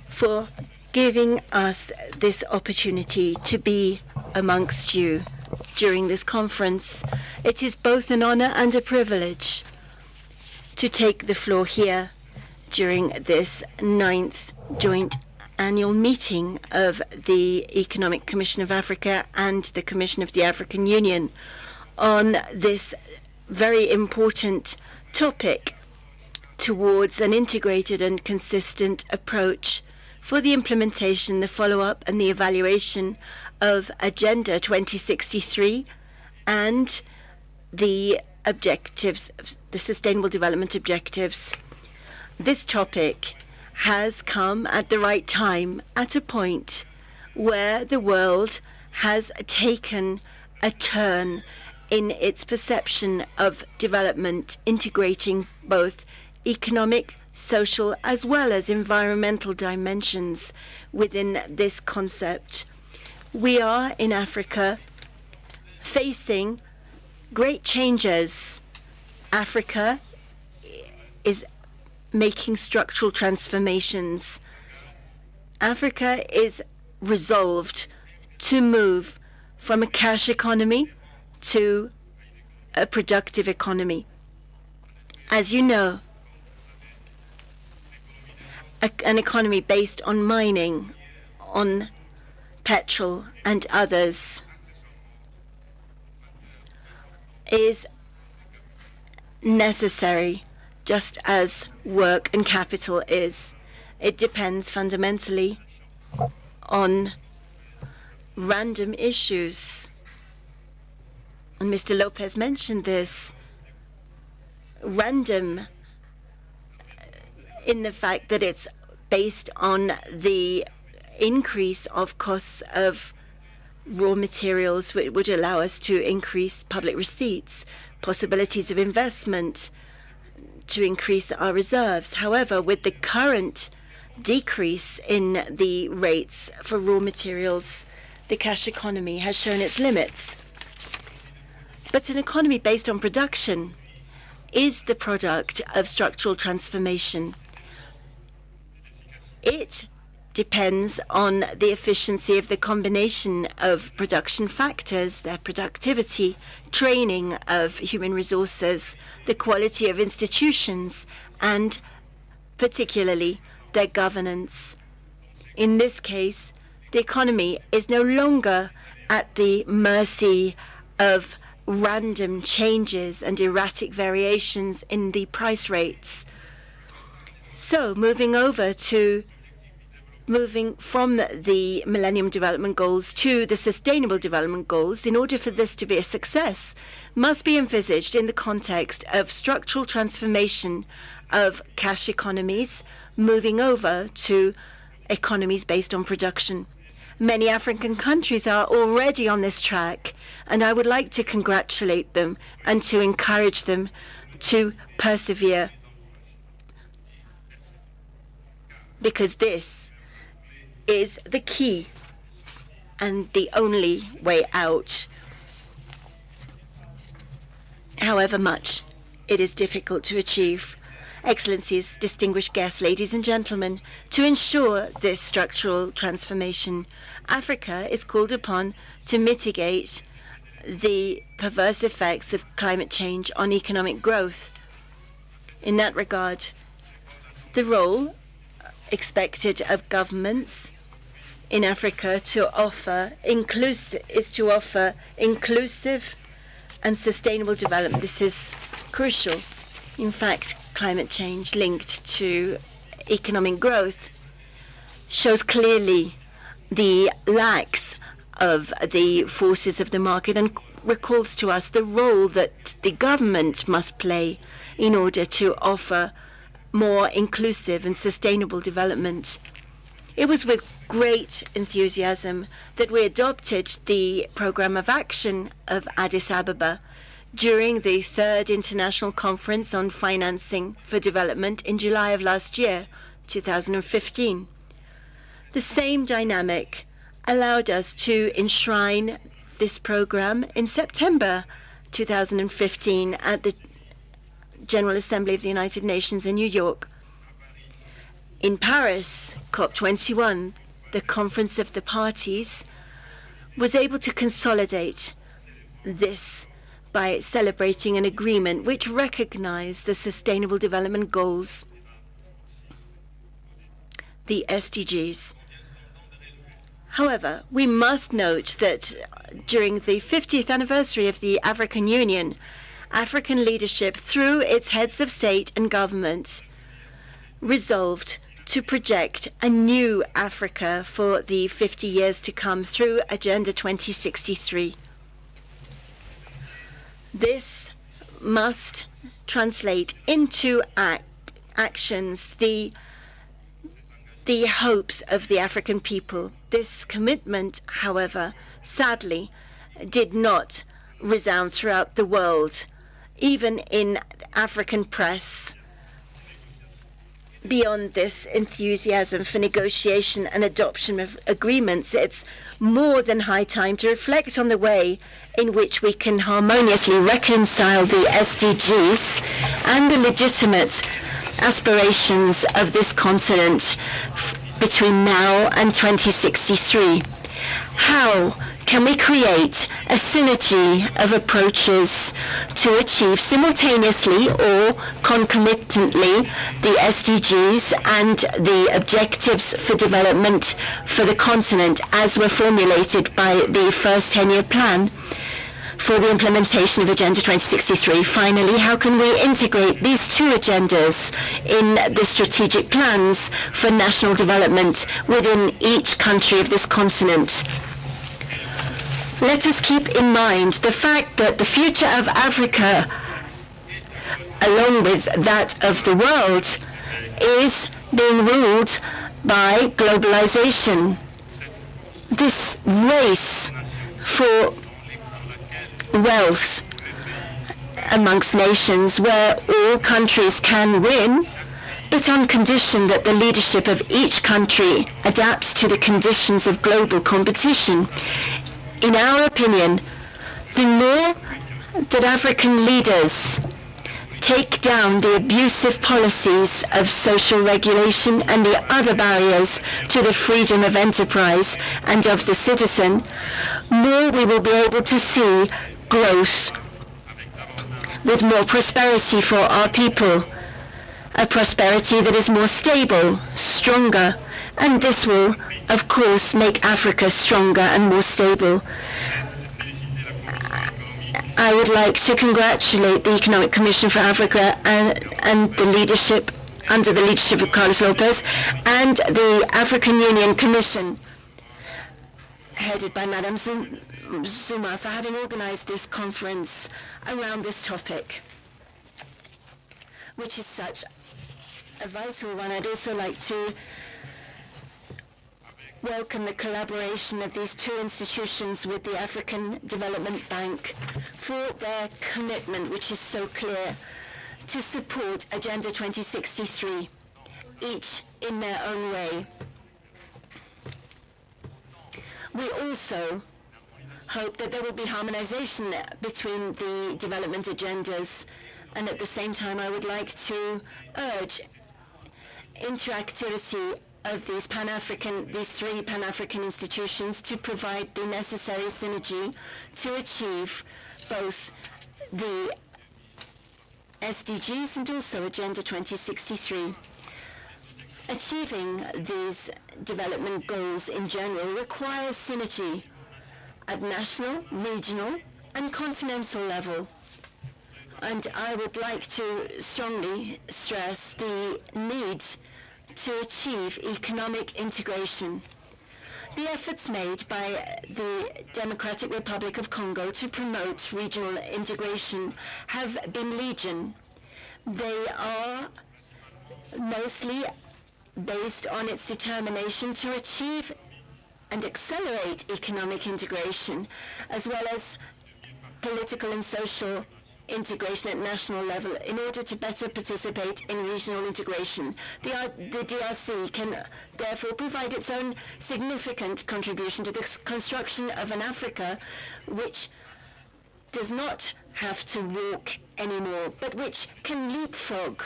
for giving us this opportunity to be amongst you during this conference. It is both an honor and a privilege to take the floor here during this 9th joint annual meeting of the Economic Commission of Africa and the Commission of the African Union on this very important topic towards an integrated and consistent approach for the implementation, the follow-up and the evaluation of Agenda 2063 and the objectives, the Sustainable Development Objectives. This topic has come at the right time, at a point where the world has taken a turn in its perception of development, integrating both economic, social, as well as environmental dimensions within this concept. We are in Africa facing great changes. Africa is making structural transformations. Africa is resolved to move from a cash economy to a productive economy. As you know, an economy based on mining, on petrol and others is necessary, just as work and capital is. It depends fundamentally on random issues. And Mr. Lopez mentioned this. Random in the fact that it's based on the increase of costs of raw materials, which would allow us to increase public receipts, possibilities of investment to increase our reserves. However, with the current decrease in the rates for raw materials, the cash economy has shown its limits. But an economy based on production is the product of structural transformation. It depends on the efficiency of the combination of production factors, their productivity, training of human resources, the quality of institutions, and particularly their governance. In this case, the economy is no longer at the mercy of random changes and erratic variations in the price rates. So moving from the Millennium Development Goals to the Sustainable Development Goals, in order for this to be a success, must be envisaged in the context of structural transformation of cash economies, moving over to economies based on production. Many African countries are already on this track, and I would like to congratulate them and to encourage them to persevere, because this is the key and the only way out. However much it is difficult to achieve. Excellencies, distinguished guests, ladies and gentlemen, to ensure this structural transformation, Africa is called upon to mitigate the perverse effects of climate change on economic growth. In that regard, the role expected of governments in Africa to offer inclusive and sustainable development. This is crucial. In fact, climate change linked to economic growth shows clearly the lacks of the forces of the market and recalls to us the role that the government must play in order to offer more inclusive and sustainable development. It was with great enthusiasm that we adopted the Programme of Action of Addis Ababa during the 3rd International Conference on Financing for Development in July of last year, 2015. The same dynamic allowed us to enshrine this program in September 2015 at the General Assembly of the United Nations in New York. In Paris, COP21, the Conference of the Parties, was able to consolidate this by celebrating an agreement which recognized the Sustainable Development Goals, the SDGs. However, we must note that during the 50th anniversary of the African Union, African leadership, through its heads of state and government, resolved to project a new Africa for the 50 years to come through Agenda 2063. This must translate into actions the hopes of the African people. This commitment, however, sadly, did not resound throughout the world, even in African press. Beyond this enthusiasm for negotiation and adoption of agreements, it's more than high time to reflect on the way in which we can harmoniously reconcile the SDGs and the legitimate aspirations of this continent between now and 2063. How can we create a synergy of approaches to achieve simultaneously or concomitantly the SDGs and the objectives for development for the continent as were formulated by the first 10-year plan for the implementation of Agenda 2063? Finally, how can we integrate these two agendas in the strategic plans for national development within each country of this continent? Let us keep in mind the fact that the future of Africa, along with that of the world, is being ruled by globalization. This race for wealth amongst nations where all countries can win, but on condition that the leadership of each country adapts to the conditions of global competition. In our opinion, the more that African leaders take down the abusive policies of social regulation and the other barriers to the freedom of enterprise and of the citizen, more we will be able to see growth with more prosperity for our people, a prosperity that is more stable, stronger, and this will, of course, make Africa stronger and more stable. I would like to congratulate the Economic Commission for Africa and the leadership, under the leadership of Carlos Lopez, and the African Union Commission, headed by Madame Zuma, for having organized this conference around this topic, which is such a vital one. I'd also like to welcome the collaboration of these two institutions with the African Development Bank for their commitment, which is so clear, to support Agenda 2063, each in their own way. We also hope that there will be harmonization between the development agendas, and at the same time I would like to urge interactivity of these three Pan-African institutions to provide the necessary synergy to achieve both the SDGs and also Agenda 2063. Achieving these development goals in general requires synergy at national, regional, and continental level. And I would like to strongly stress the need to achieve economic integration. The efforts made by the Democratic Republic of Congo to promote regional integration have been legion. They are mostly based on its determination to achieve and accelerate economic integration, as well as political and social integration at national level in order to better participate in regional integration. The DRC can therefore provide its own significant contribution to the construction of an Africa which does not have to walk anymore, but which can leapfrog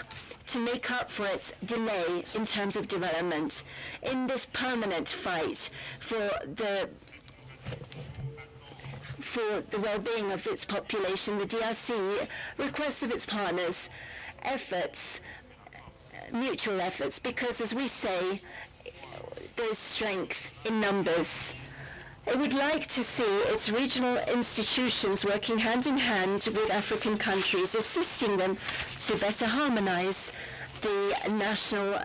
to make up for its delay in terms of development. In this permanent fight for the well-being of its population, the DRC requests of its partners mutual efforts, because, as we say, there is strength in numbers. It would like to see its regional institutions working hand in hand with African countries, assisting them to better harmonize the national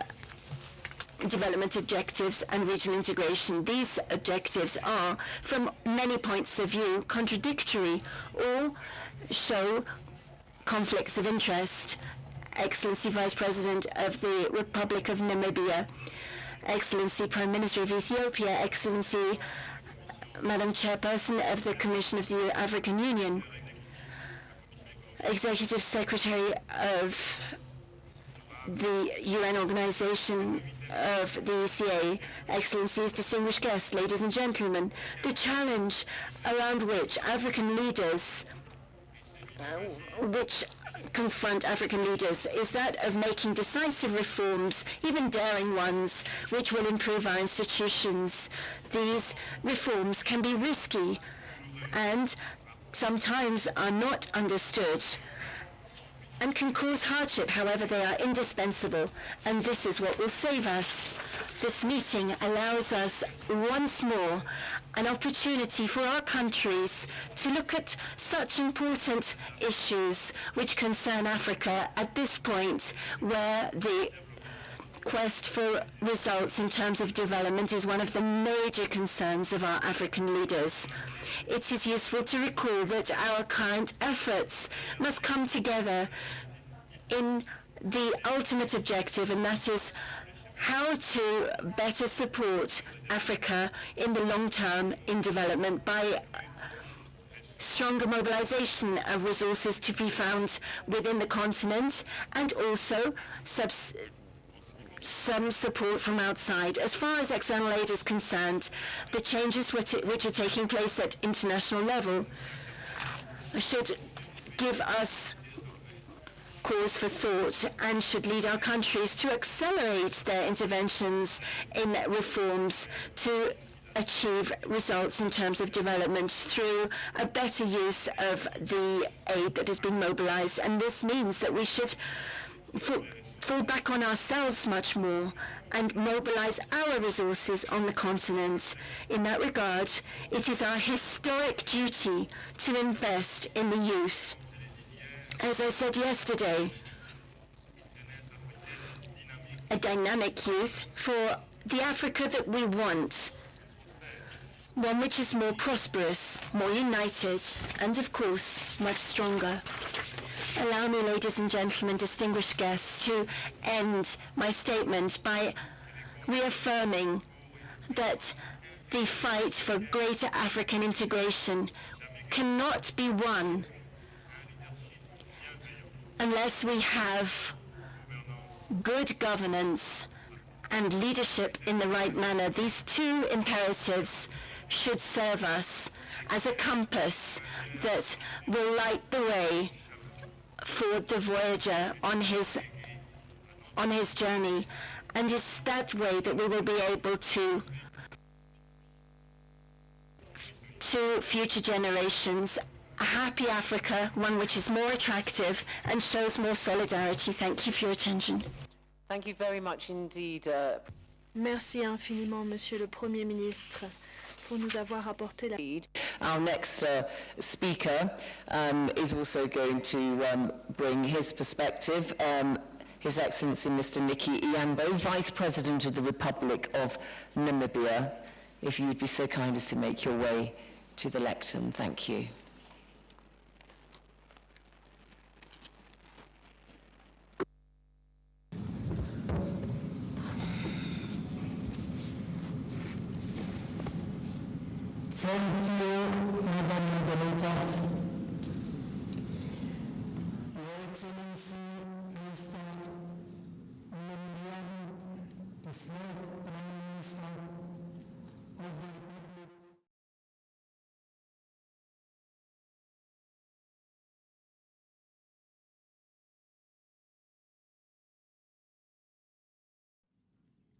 development objectives and regional integration. These objectives are, from many points of view, contradictory or show conflicts of interest. Excellency Vice President of the Republic of Namibia, Excellency Prime Minister of Ethiopia, Excellency Madam Chairperson of the Commission of the African Union, Executive Secretary of the UN Organization of the ECA, Excellencies, distinguished guests, ladies and gentlemen, the challenge around which confront African leaders is that of making decisive reforms, even daring ones, which will improve our institutions. These reforms can be risky and sometimes are not understood and can cause hardship. However, they are indispensable, and this is what will save us. This meeting allows us once more an opportunity for our countries to look at such important issues which concern Africa at this point, where the quest for results in terms of development is one of the major concerns of our African leaders. It is useful to recall that our current efforts must come together in the ultimate objective, and that is how to better support Africa in the long term in development by stronger mobilization of resources to be found within the continent, and also some support from outside. As far as external aid is concerned, the changes which are taking place at international level should give us cause for thought and should lead our countries to accelerate their interventions in reforms to achieve results in terms of development through a better use of the aid that has been mobilized. And this means that we should fall back on ourselves much more and mobilize our resources on the continent. In that regard, it is our historic duty to invest in the youth. As I said yesterday, a dynamic youth for the Africa that we want, one which is more prosperous, more united, and of course, much stronger. Allow me, ladies and gentlemen, distinguished guests, to end my statement by reaffirming that the fight for greater African integration cannot be won unless we have good governance and leadership in the right manner. These two imperatives should serve us as a compass that will light the way for the voyager on his journey, And it's that way that we will be able to future generations a happy Africa, one which is more attractive and shows more solidarity. Thank you for your attention. Thank you very much indeed. Merci infiniment, Monsieur le Premier ministre, pour nous avoir apporté la... Our next speaker is also going to bring his perspective. His Excellency Mr. Nicky Iambo, Vice President of the Republic of Namibia. If you would be so kind as to make your way to the lectern. Thank you. Thank you, Madam Moderator. Your Excellency, Mr. Namibia, the fourth Prime Minister of the Republic.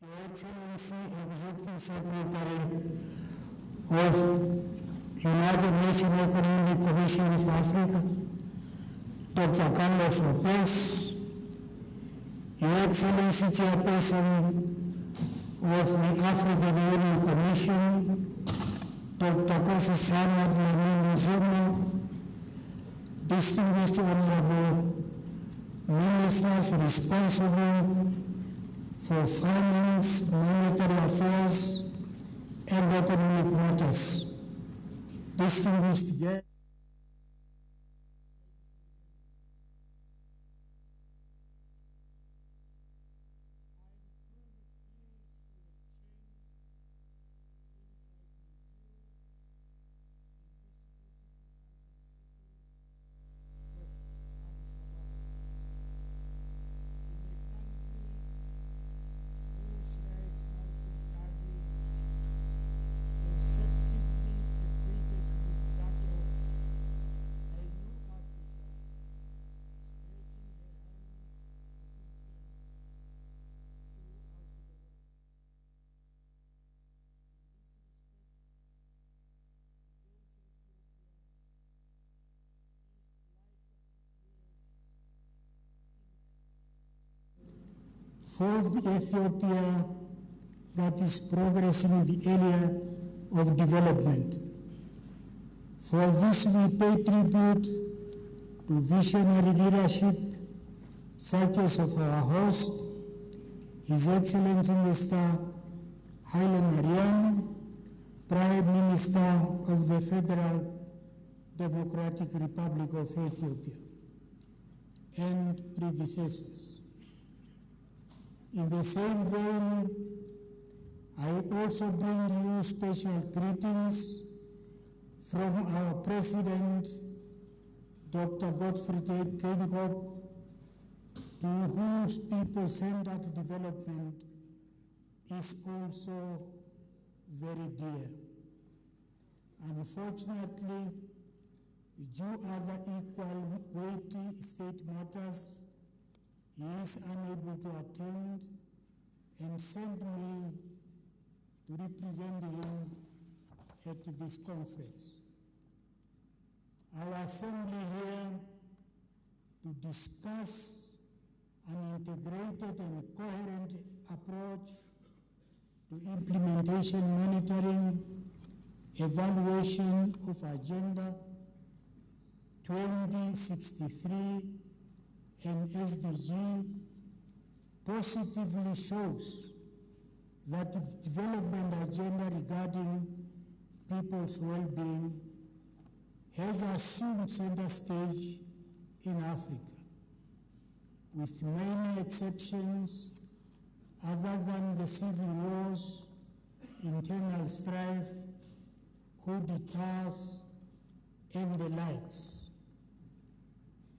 Your Excellency, Executive Secretary of United Nations Economic Commission for Africa, Dr. Carlos Lopez, Your Excellency Chairperson of the African Union Commission, Dr. Kosisana Dlamini Zuma, distinguished honorable ministers responsible for finance, monetary affairs, and economic matters, distinguished guests, for Ethiopia that is progressing in the area of development. For this we pay tribute to visionary leadership such as of our host, His Excellency Mr. Haile Mariam, Prime Minister of the Federal Democratic Republic of Ethiopia, and predecessors. In the same vein, I also bring you special greetings from our President, Dr. Gottfried Keingop, to whose people-centered development is also very dear. Unfortunately, due to other equal weighty state matters, he is unable to attend and sent me to represent him at this conference. Our assembly here to discuss an integrated and coherent approach to implementation, monitoring, evaluation of Agenda 2063 and SDG positively shows that the development agenda regarding people's well-being has assumed center stage in Africa, with many exceptions other than the civil wars, internal strife, coup d'etats, and the likes.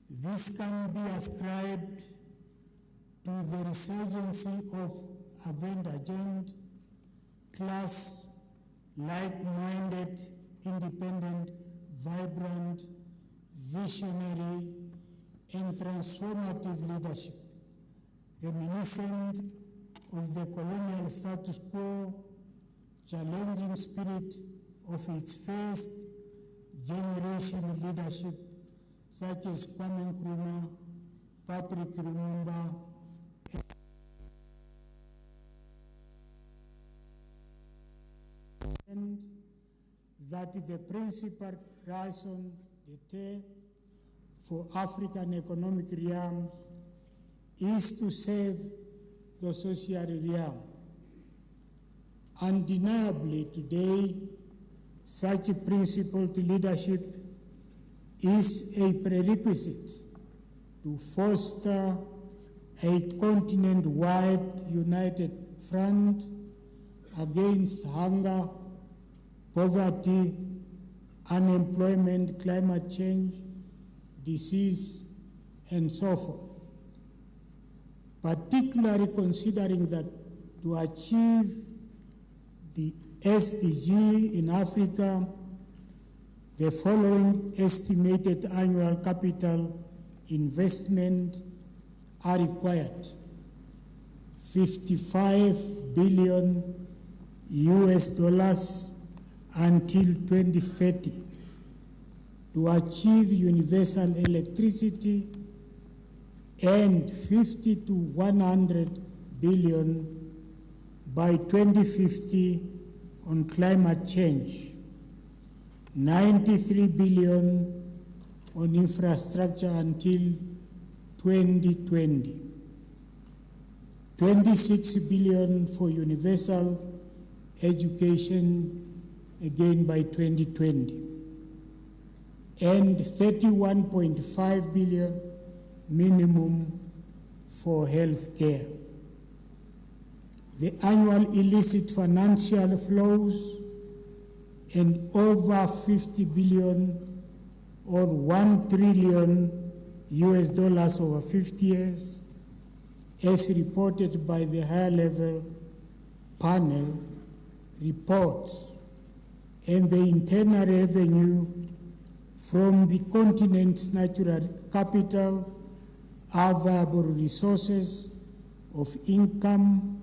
This can be ascribed to the resurgency of avant-garde, class, like-minded, independent, vibrant, visionary, and transformative leadership, reminiscent of the colonial status quo, challenging spirit of its first generation leadership, such as Kwame Nkrumah, Patrick Lumumba, and that the principal raison d'etre for African economic realms is to save the social realm. Undeniably today, such principled leadership is a prerequisite to foster a continent-wide united front against hunger, poverty, unemployment, climate change, disease, and so forth. Particularly considering that to achieve the SDG in Africa, the following estimated annual capital investment are required: 55 billion US dollars until 2030 to achieve universal electricity, and 50 to 100 billion by 2050 on climate change, 93 billion on infrastructure until 2020, 26 billion for universal education, again by 2020, and 31.5 billion minimum for health care. The annual illicit financial flows and over 50 billion or 1 trillion US dollars over 50 years, as reported by the higher level panel reports, and the internal revenue from the continent's natural capital are viable resources of income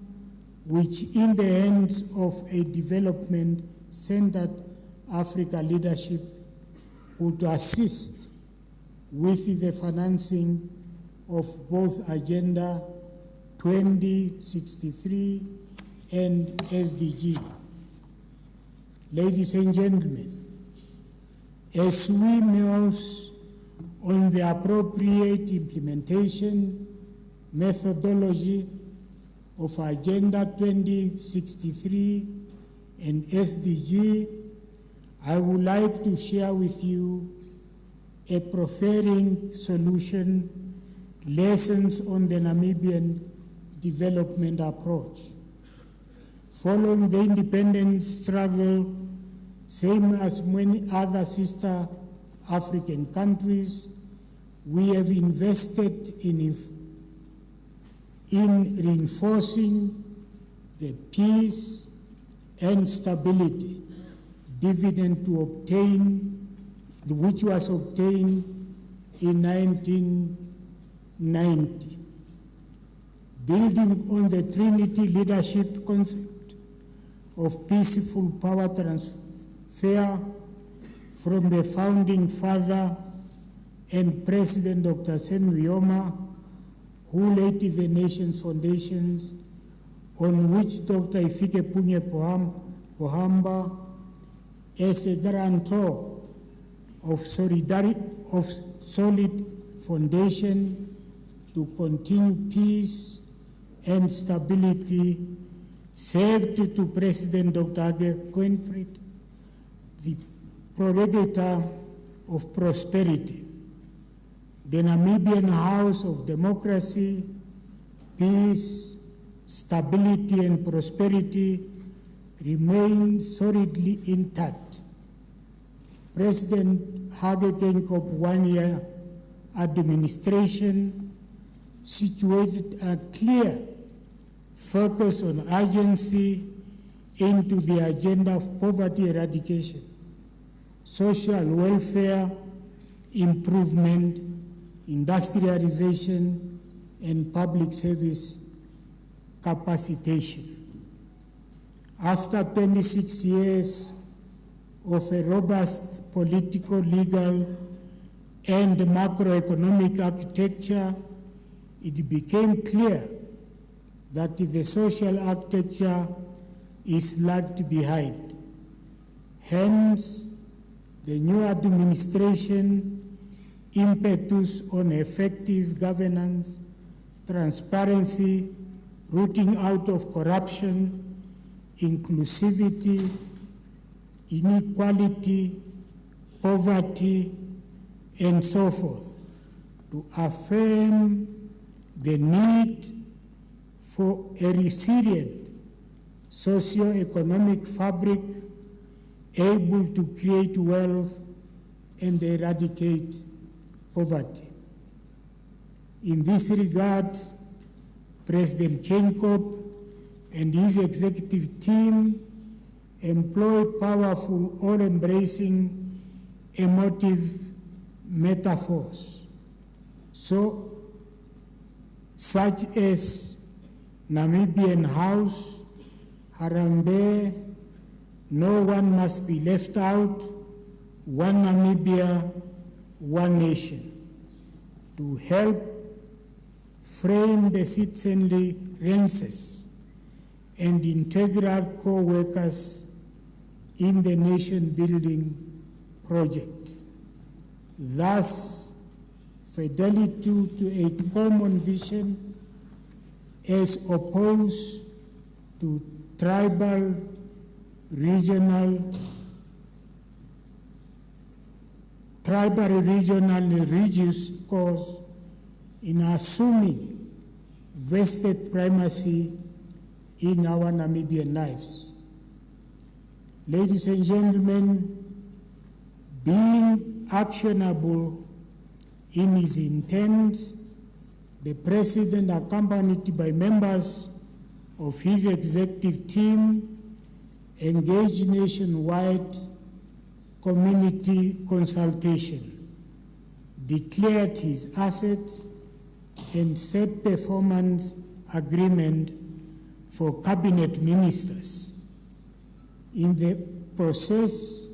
which, in the hands of a development-centered Africa leadership, would assist with the financing of both Agenda 2063 and SDG. Ladies and gentlemen, as we muse on the appropriate implementation methodology of Agenda 2063 and SDG, I would like to share with you a proffering solution, lessons on the Namibian development approach. Following the independence struggle, same as many other sister African countries, we have invested in reinforcing the peace and stability dividend to obtain, which was obtained in 1990. Building on the Trinity leadership concept of peaceful power transfer from the founding father and President Dr. Sen Wioma, who laid the nation's foundations, on which Dr. Hifikepunye Pohamba, as a guarantor of solid foundation to continue peace and stability, served to President Dr. Age Quenfried the prorogator of prosperity. The Namibian House of Democracy, Peace, Stability and Prosperity remain solidly intact. President Hage Geingob 1-year administration situated a clear focus on urgency into the agenda of poverty eradication, social welfare improvement, industrialization, and public service capacitation. After 26 years of a robust political, legal, and macroeconomic architecture, it became clear that the social architecture is lagged behind. Hence, the new administration impetus on effective governance, transparency, rooting out of corruption, inclusivity, inequality, poverty, and so forth, to affirm the need for a resilient socio-economic fabric able to create wealth and eradicate poverty. In this regard, President Kenkop and his executive team employ powerful, all-embracing, emotive metaphors, such as Namibian House, Harambe, no one must be left out, one Namibia, one nation, to help frame the citizenry lenses and integral co-workers in the nation-building project. Thus, fidelity to a common vision as opposed to tribal, regional, and religious cause in assuming vested primacy in our Namibian lives. Ladies and gentlemen, being actionable in his intent, the President, accompanied by members of his executive team, engaged nationwide community consultation, declared his asset, and set performance agreement for cabinet ministers. In the process,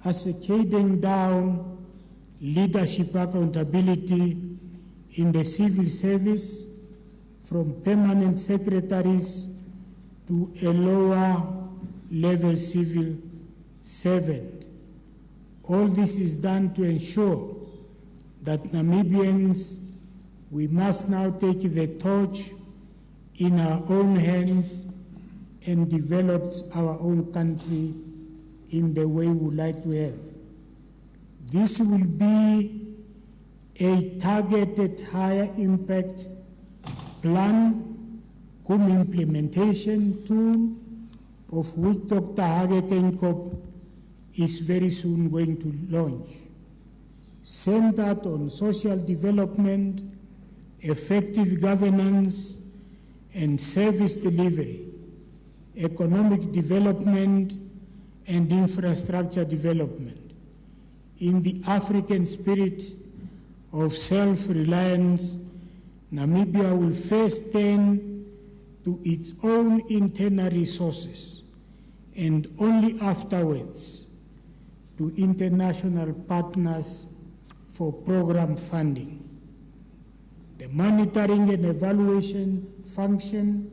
cascading down leadership accountability in the civil service from permanent secretaries to a lower level civil servant. All this is done to ensure that Namibians, we must now take the torch in our own hands and develop our own country in the way we would like to have. This will be a targeted higher impact plan, cum implementation tool, of which Dr. Hage Kenkop is very soon going to launch, centered on social development, effective governance, and service delivery, economic development, and infrastructure development. In the African spirit of self-reliance, Namibia will first turn to its own internal resources and only afterwards to international partners for program funding. The monitoring and evaluation function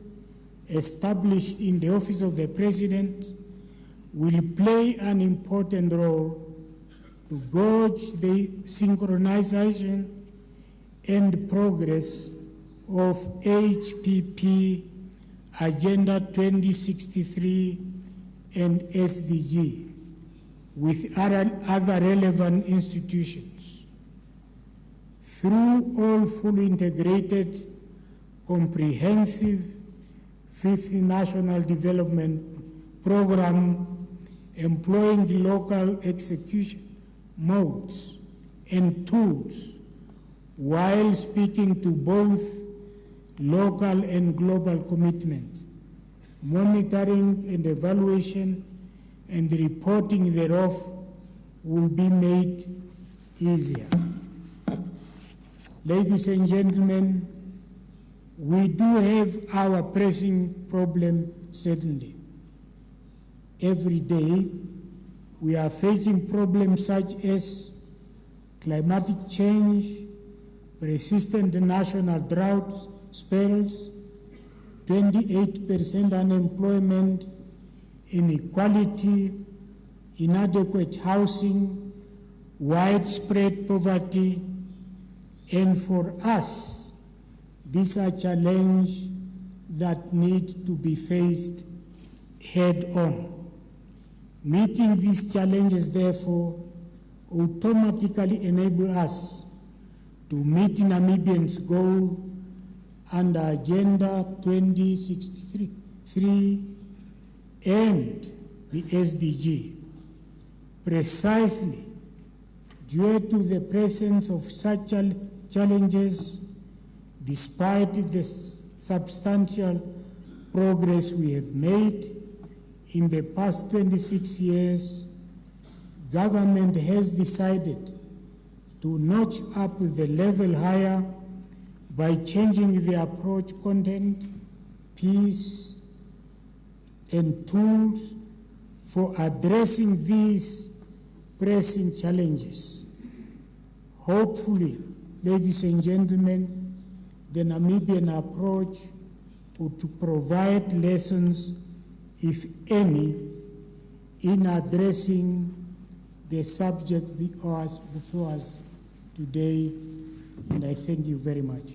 established in the Office of the President will play an important role to gauge the synchronization and progress of HPP, Agenda 2063, and SDG with other relevant institutions. Through all fully integrated, comprehensive Fifth National Development Program, employing local execution modes and tools, while speaking to both local and global commitments, monitoring and evaluation and reporting thereof will be made easier. Ladies and gentlemen, We do have our pressing problem, certainly. Every day, we are facing problems such as climatic change, persistent national drought spells, 28% unemployment, inequality, inadequate housing, widespread poverty, and for us, these are challenges that need to be faced head-on. Meeting these challenges, therefore, automatically enable us to meet Namibians' goal under Agenda 2063 and the SDG, precisely due to the presence of such challenges. Despite the substantial progress we have made in the past 26 years, government has decided to notch up the level higher by changing the approach, content, pace, and tools for addressing these pressing challenges. Hopefully, ladies and gentlemen, the Namibian approach would provide lessons, if any, in addressing the subject before us today, and I thank you very much.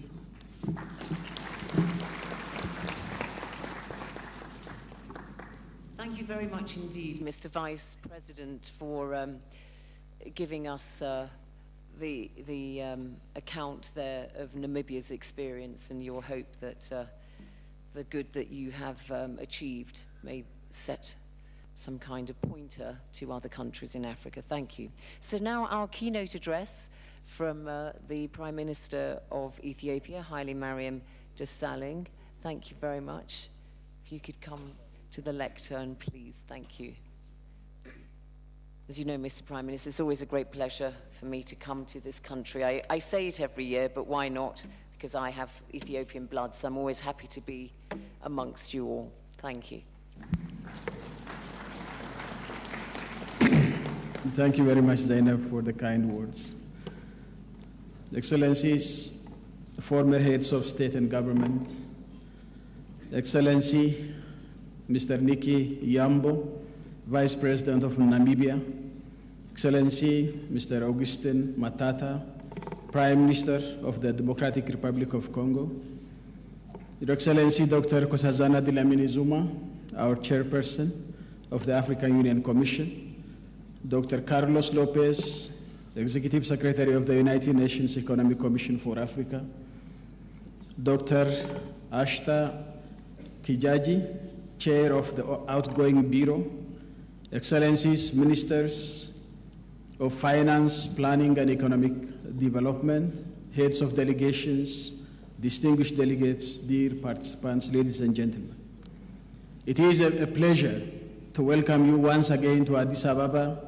Thank you very much indeed, Mr. Vice President, for giving us the account there of Namibia's experience and your hope that the good that you have achieved may set some kind of pointer to other countries in Africa. Thank you. So now our keynote address from the Prime Minister of Ethiopia, Haile Mariam Desalegn. Thank you very much. If you could come to the lectern, please. Thank you. As you know, Mr. Prime Minister, it's always a great pleasure for me to come to this country. I say it every year, but why not? Because I have Ethiopian blood, so I'm always happy to be amongst you all. Thank you. Thank you very much, Zainab, for the kind words. Excellencies, former heads of state and government, Excellency, Mr. Niki Yambo, Vice President of Namibia, Excellency, Mr. Augustin Matata, Prime Minister of the Democratic Republic of Congo, Your Excellency, Dr. Nkosazana Dlamini Zuma, our Chairperson of the African Union Commission, Dr. Carlos Lopez, the Executive Secretary of the United Nations Economic Commission for Africa, Dr. Ashta Kijaji, Chair of the outgoing Bureau, Excellencies, Ministers of Finance, Planning and Economic Development, Heads of Delegations, distinguished delegates, dear participants, ladies and gentlemen. It is a pleasure to welcome you once again to Addis Ababa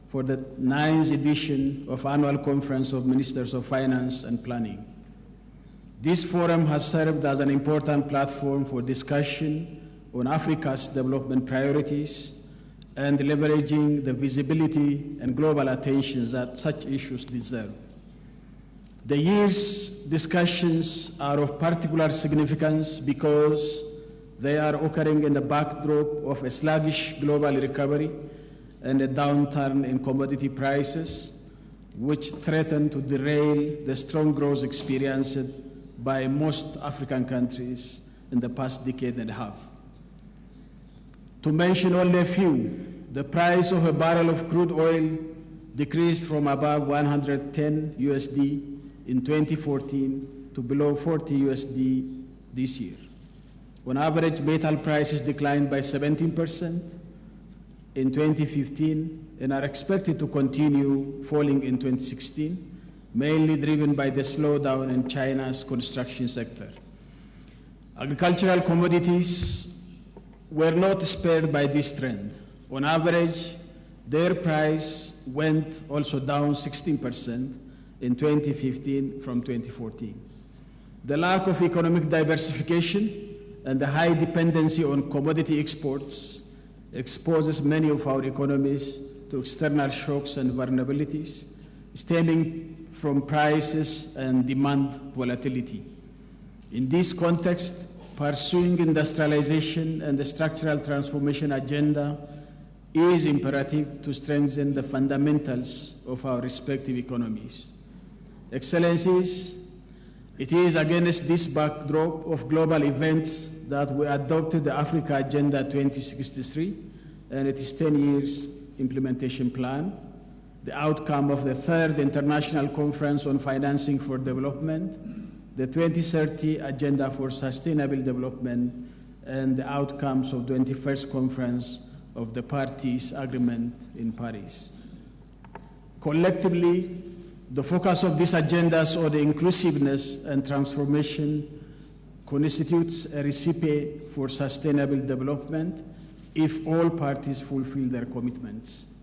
for the 9th edition of Annual Conference of Ministers of Finance and Planning. This forum has served as an important platform for discussion on Africa's development priorities and leveraging the visibility and global attention that such issues deserve. The year's discussions are of particular significance because they are occurring in the backdrop of a sluggish global recovery and a downturn in commodity prices, which threaten to derail the strong growth experienced by most African countries in the past decade and a half. To mention only a few, the price of a barrel of crude oil decreased from above 110 USD in 2014 to below 40 USD this year. On average, metal prices declined by 17% in 2015 and are expected to continue falling in 2016, mainly driven by the slowdown in China's construction sector. Agricultural commodities were not spared by this trend. On average, their price went also down 16% in 2015 from 2014. The lack of economic diversification and the high dependency on commodity exports exposes many of our economies to external shocks and vulnerabilities stemming from prices and demand volatility. In this context, pursuing industrialization and the structural transformation agenda is imperative to strengthen the fundamentals of our respective economies. Excellencies, it is against this backdrop of global events that we adopted the Africa Agenda 2063 and its 10 years implementation plan, the outcome of the third International Conference on Financing for Development, the 2030 Agenda for Sustainable Development, and the outcomes of the 21st Conference of the Parties Agreement in Paris. Collectively, the focus of these agendas on the inclusiveness and transformation constitutes a recipe for sustainable development if all parties fulfill their commitments.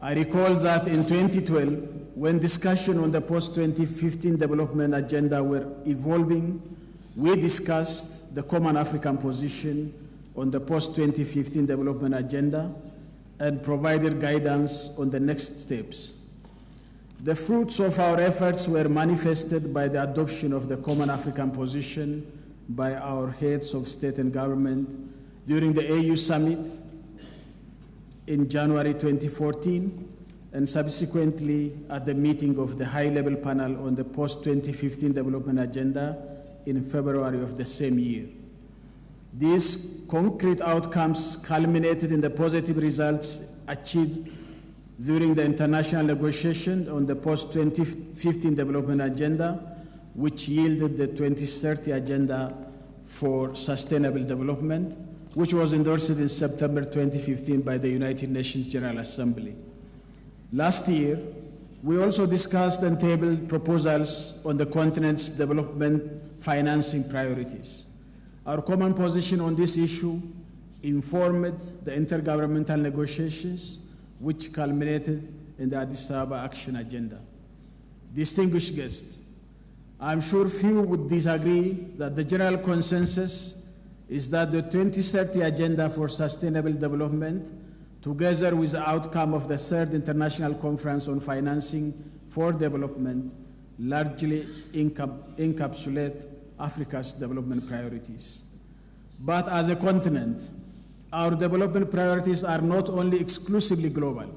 I recall that in 2012, when discussion on the post-2015 development agenda were evolving, we discussed the common African position on the post-2015 development agenda and provided guidance on the next steps. The fruits of our efforts were manifested by the adoption of the common African position by our heads of state and government during the AU summit in January 2014, and subsequently at the meeting of the high-level panel on the post-2015 development agenda in February of the same year. These concrete outcomes culminated in the positive results achieved during the international negotiation on the post-2015 development agenda, which yielded the 2030 Agenda for Sustainable Development, which was endorsed in September 2015 by the United Nations General Assembly. Last year, we also discussed and tabled proposals on the continent's development financing priorities. Our common position on this issue informed the intergovernmental negotiations which culminated in the Addis Ababa Action Agenda. Distinguished guests, I'm sure few would disagree that the general consensus is that the 2030 Agenda for Sustainable Development, together with the outcome of the third International Conference on Financing for Development, largely encapsulate Africa's development priorities. But as a continent, our development priorities are not only exclusively global.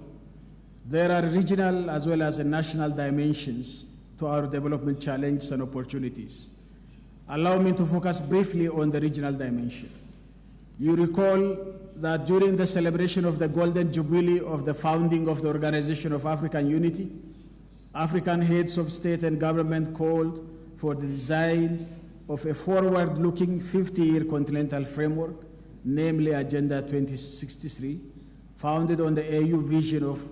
There are regional as well as national dimensions to our development challenges and opportunities. Allow me to focus briefly on the regional dimension. You recall that during the celebration of the Golden Jubilee of the founding of the Organization of African Unity, African heads of state and government called for the design of a forward-looking 50-year continental framework, namely Agenda 2063, founded on the AU vision of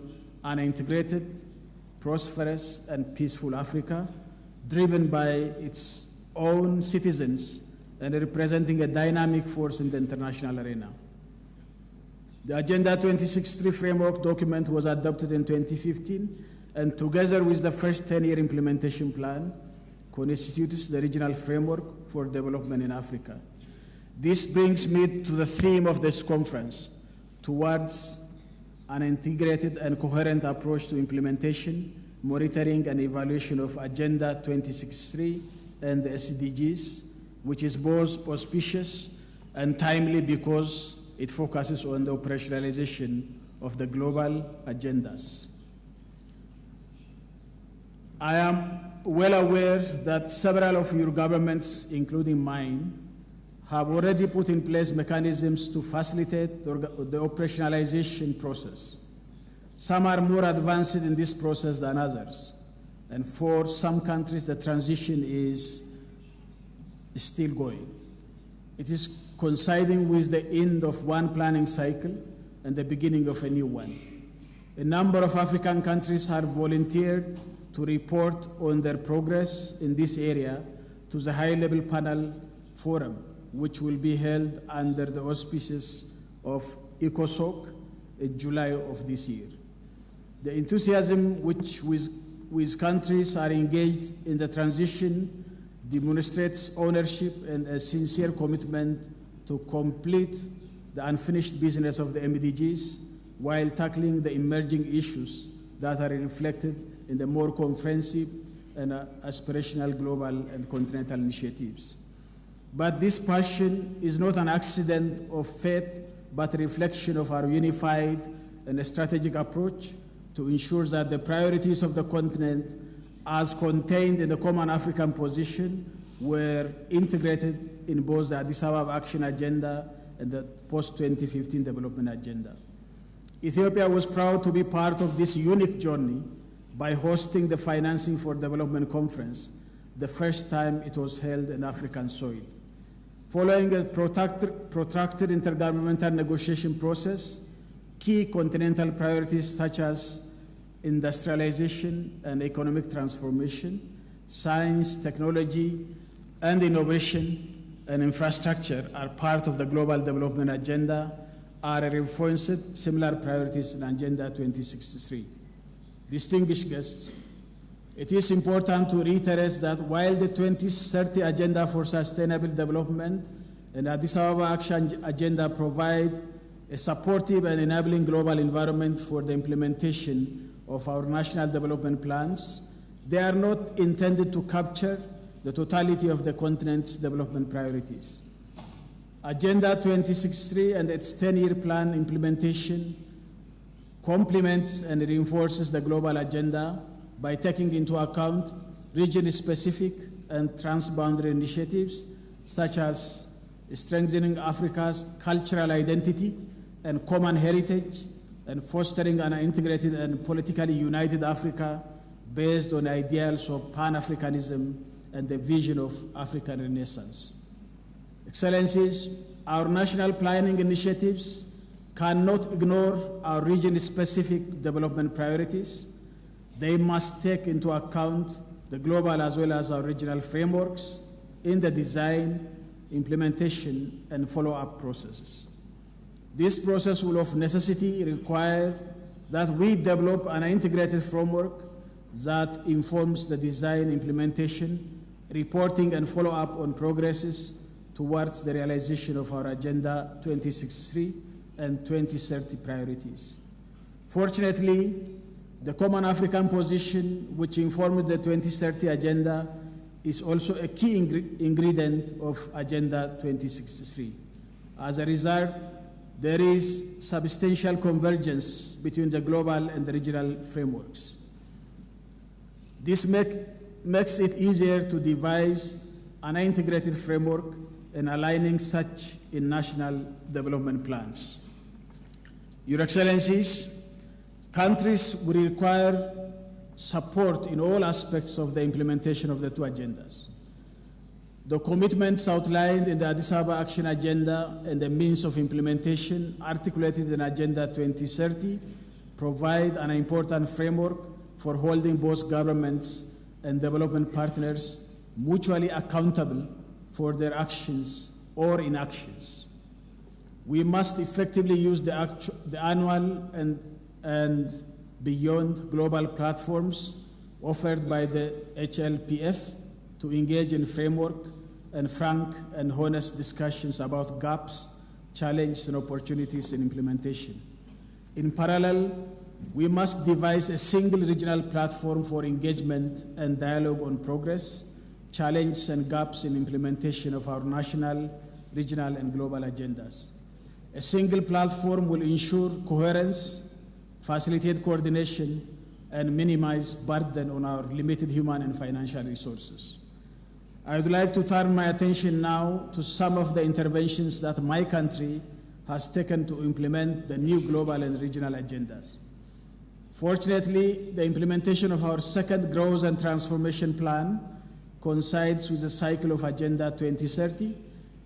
an integrated, prosperous, and peaceful Africa, driven by its own citizens and representing a dynamic force in the international arena. The Agenda 2063 framework document was adopted in 2015, and together with the first 10-year implementation plan, constitutes the regional framework for development in Africa. This brings me to the theme of this conference, towards an integrated and coherent approach to implementation, monitoring, and evaluation of Agenda 2063 and the SDGs, which is both auspicious and timely because it focuses on the operationalization of the global agendas. I am well aware that several of your governments, including mine, have already put in place mechanisms to facilitate the operationalization process. Some are more advanced in this process than others, and for some countries the transition is still going. It is coinciding with the end of one planning cycle and the beginning of a new one. A number of African countries have volunteered to report on their progress in this area to the high-level panel forum, which will be held under the auspices of ECOSOC in July of this year. The enthusiasm with countries are engaged in the transition demonstrates ownership and a sincere commitment to complete the unfinished business of the MDGs while tackling the emerging issues that are reflected in the more comprehensive and aspirational global and continental initiatives. But this passion is not an accident of fate, but a reflection of our unified and strategic approach to ensure that the priorities of the continent, as contained in the Common African Position, were integrated in both the Addis Ababa Action Agenda and the post-2015 Development Agenda. Ethiopia was proud to be part of this unique journey by hosting the Financing for Development Conference, the first time it was held in African soil. Following a protracted intergovernmental negotiation process, key continental priorities such as industrialization and economic transformation, science, technology, and innovation and infrastructure are part of the Global Development Agenda, are reinforced similar priorities in Agenda 2063. Distinguished guests, it is important to reiterate that while the 2030 Agenda for Sustainable Development and Addis Ababa Action Agenda provide a supportive and enabling global environment for the implementation of our national development plans, they are not intended to capture the totality of the continent's development priorities. Agenda 2063 and its 10-year plan implementation complements and reinforces the global agenda by taking into account region-specific and transboundary initiatives such as strengthening Africa's cultural identity and common heritage and fostering an integrated and politically united Africa based on ideals of Pan-Africanism and the vision of African Renaissance. Excellencies, our national planning initiatives cannot ignore our region-specific development priorities. They must take into account the global as well as our regional frameworks in the design, implementation, and follow-up processes. This process will of necessity require that we develop an integrated framework that informs the design, implementation, reporting, and follow-up on progresses towards the realization of our Agenda 2063 and 2030 priorities. Fortunately, the Common African Position, which informed the 2030 Agenda, is also a key ingredient of Agenda 2063. As a result, there is substantial convergence between the global and the regional frameworks. This makes it easier to devise an integrated framework and aligning such in national development plans. Your Excellencies, countries will require support in all aspects of the implementation of the two agendas. The commitments outlined in the Addis Ababa Action Agenda and the means of implementation articulated in Agenda 2030 provide an important framework for holding both governments and development partners mutually accountable for their actions or inactions. We must effectively use the annual and beyond global platforms offered by the HLPF to engage in framework and frank and honest discussions about gaps, challenges, and opportunities in implementation. In parallel, we must devise a single regional platform for engagement and dialogue on progress, challenges, and gaps in implementation of our national, regional, and global agendas. A single platform will ensure coherence, facilitate coordination, and minimize burden on our limited human and financial resources. I would like to turn my attention now to some of the interventions that my country has taken to implement the new global and regional agendas. Fortunately, the implementation of our second Growth and Transformation Plan coincides with the cycle of Agenda 2030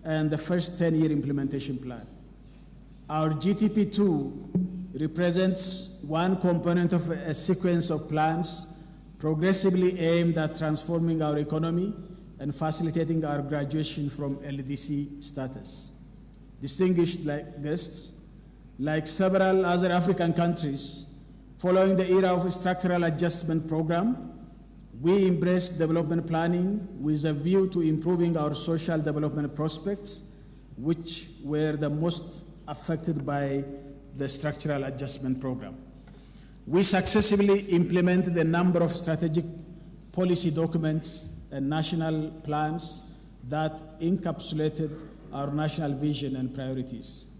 and the first 10-year implementation plan. Our GTP2 represents one component of a sequence of plans progressively aimed at transforming our economy and facilitating our graduation from LDC status. Distinguished guests, like several other African countries, following the era of a structural adjustment program, We embrace development planning with a view to improving our social development prospects, which were the most affected by the structural adjustment program. We successfully implemented a number of strategic policy documents and national plans that encapsulated our national vision and priorities.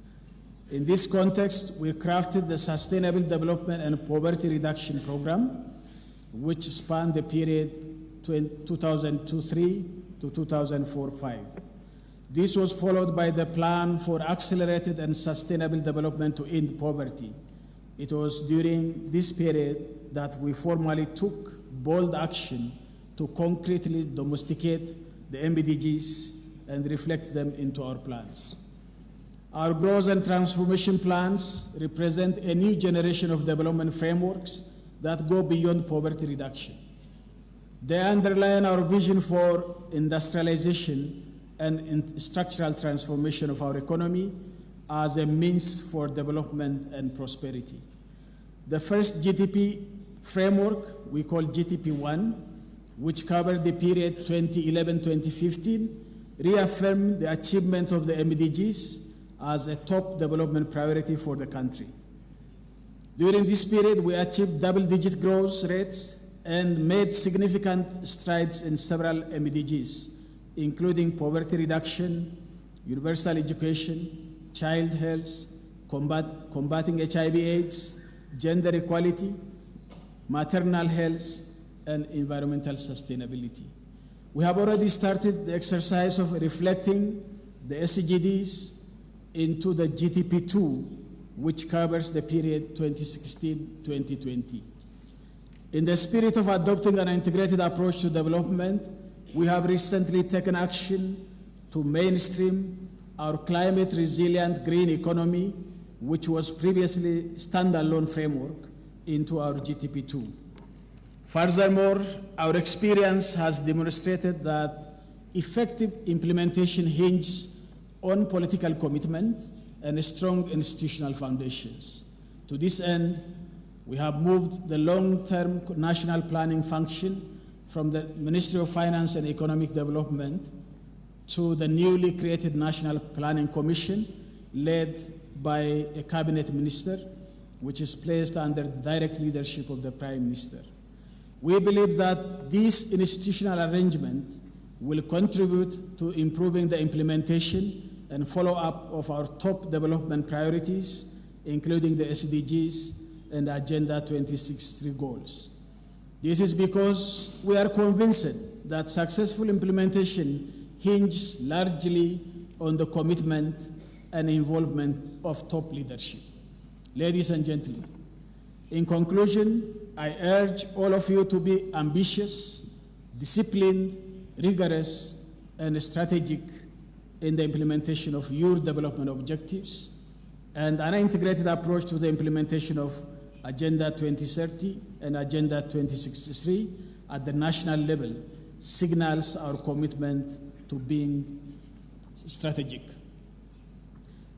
In this context, we crafted the Sustainable Development and Poverty Reduction Program, which spanned the period 2002-3 to 2004-5. This was followed by the Plan for Accelerated and Sustainable Development to End Poverty. It was during this period that we formally took bold action to concretely domesticate the MDGs and reflect them into our plans. Our growth and transformation plans represent a new generation of development frameworks that go beyond poverty reduction. They underline our vision for industrialization and structural transformation of our economy as a means for development and prosperity. The first GTP framework we call GTP1, which covered the period 2011-2015, reaffirmed the achievement of the MDGs as a top development priority for the country. During this period, we achieved double-digit growth rates and made significant strides in several MDGs, including poverty reduction, universal education, child health, combating HIV/AIDS, gender equality, maternal health, and environmental sustainability. We have already started the exercise of reflecting the SDGs into the GTP2, which covers the period 2016-2020. In the spirit of adopting an integrated approach to development, we have recently taken action to mainstream our climate resilient green economy, which was previously standalone framework, into our GTP2. Furthermore, our experience has demonstrated that effective implementation hinges on political commitment and strong institutional foundations. To this end, we have moved the long-term national planning function from the Ministry of Finance and Economic Development to the newly created National Planning Commission, led by a cabinet minister, which is placed under the direct leadership of the Prime Minister. We believe that this institutional arrangement will contribute to improving the implementation and follow-up of our top development priorities, including the SDGs and Agenda 2063 goals. This is because we are convinced that successful implementation hinges largely on the commitment and involvement of top leadership. Ladies and gentlemen, in conclusion, I urge all of you to be ambitious, disciplined, rigorous, and strategic in the implementation of your development objectives, and an integrated approach to the implementation of Agenda 2030 and Agenda 2063 at the national level signals our commitment to being strategic.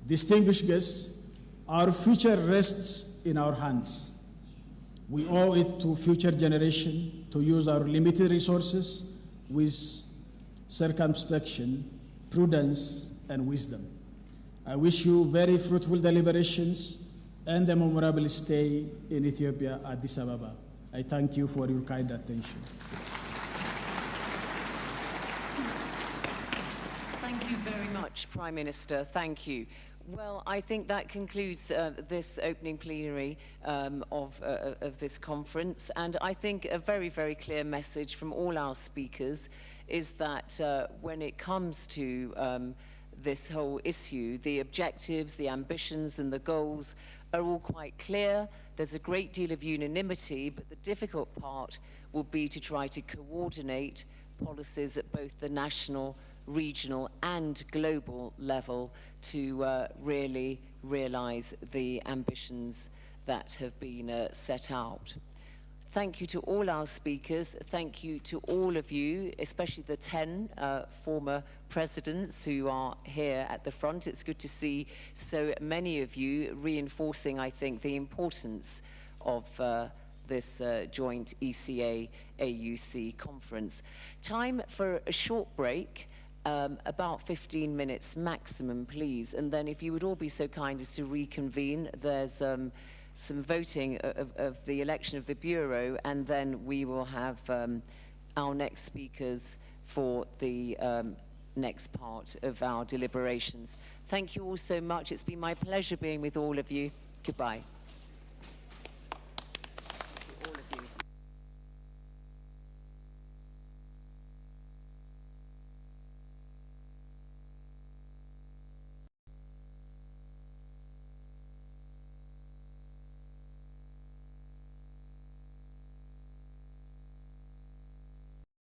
Distinguished guests, our future rests in our hands. We owe it to future generations to use our limited resources with circumspection, prudence, and wisdom. I wish you very fruitful deliberations and a memorable stay in Ethiopia, Addis Ababa. I thank you for your kind attention. Thank you very much, Prime Minister. Thank you. Well, I think that concludes this opening plenary of this conference, and I think a very, very clear message from all our speakers is that when it comes to this whole issue, the objectives, the ambitions, and the goals are all quite clear. There's a great deal of unanimity, but the difficult part will be to try to coordinate policies at both the national, regional, and global level to really realize the ambitions that have been set out. Thank you to all our speakers. Thank you to all of you, especially the 10 former presidents who are here at the front. It's good to see so many of you reinforcing, I think, the importance of this joint ECA-AUC conference. Time for a short break, about 15 minutes maximum, please. And then if you would all be so kind as to reconvene, there's some voting of the election of the Bureau, and then we will have our next speakers for the next part of our deliberations. Thank you all so much. It's been my pleasure being with all of you. Goodbye.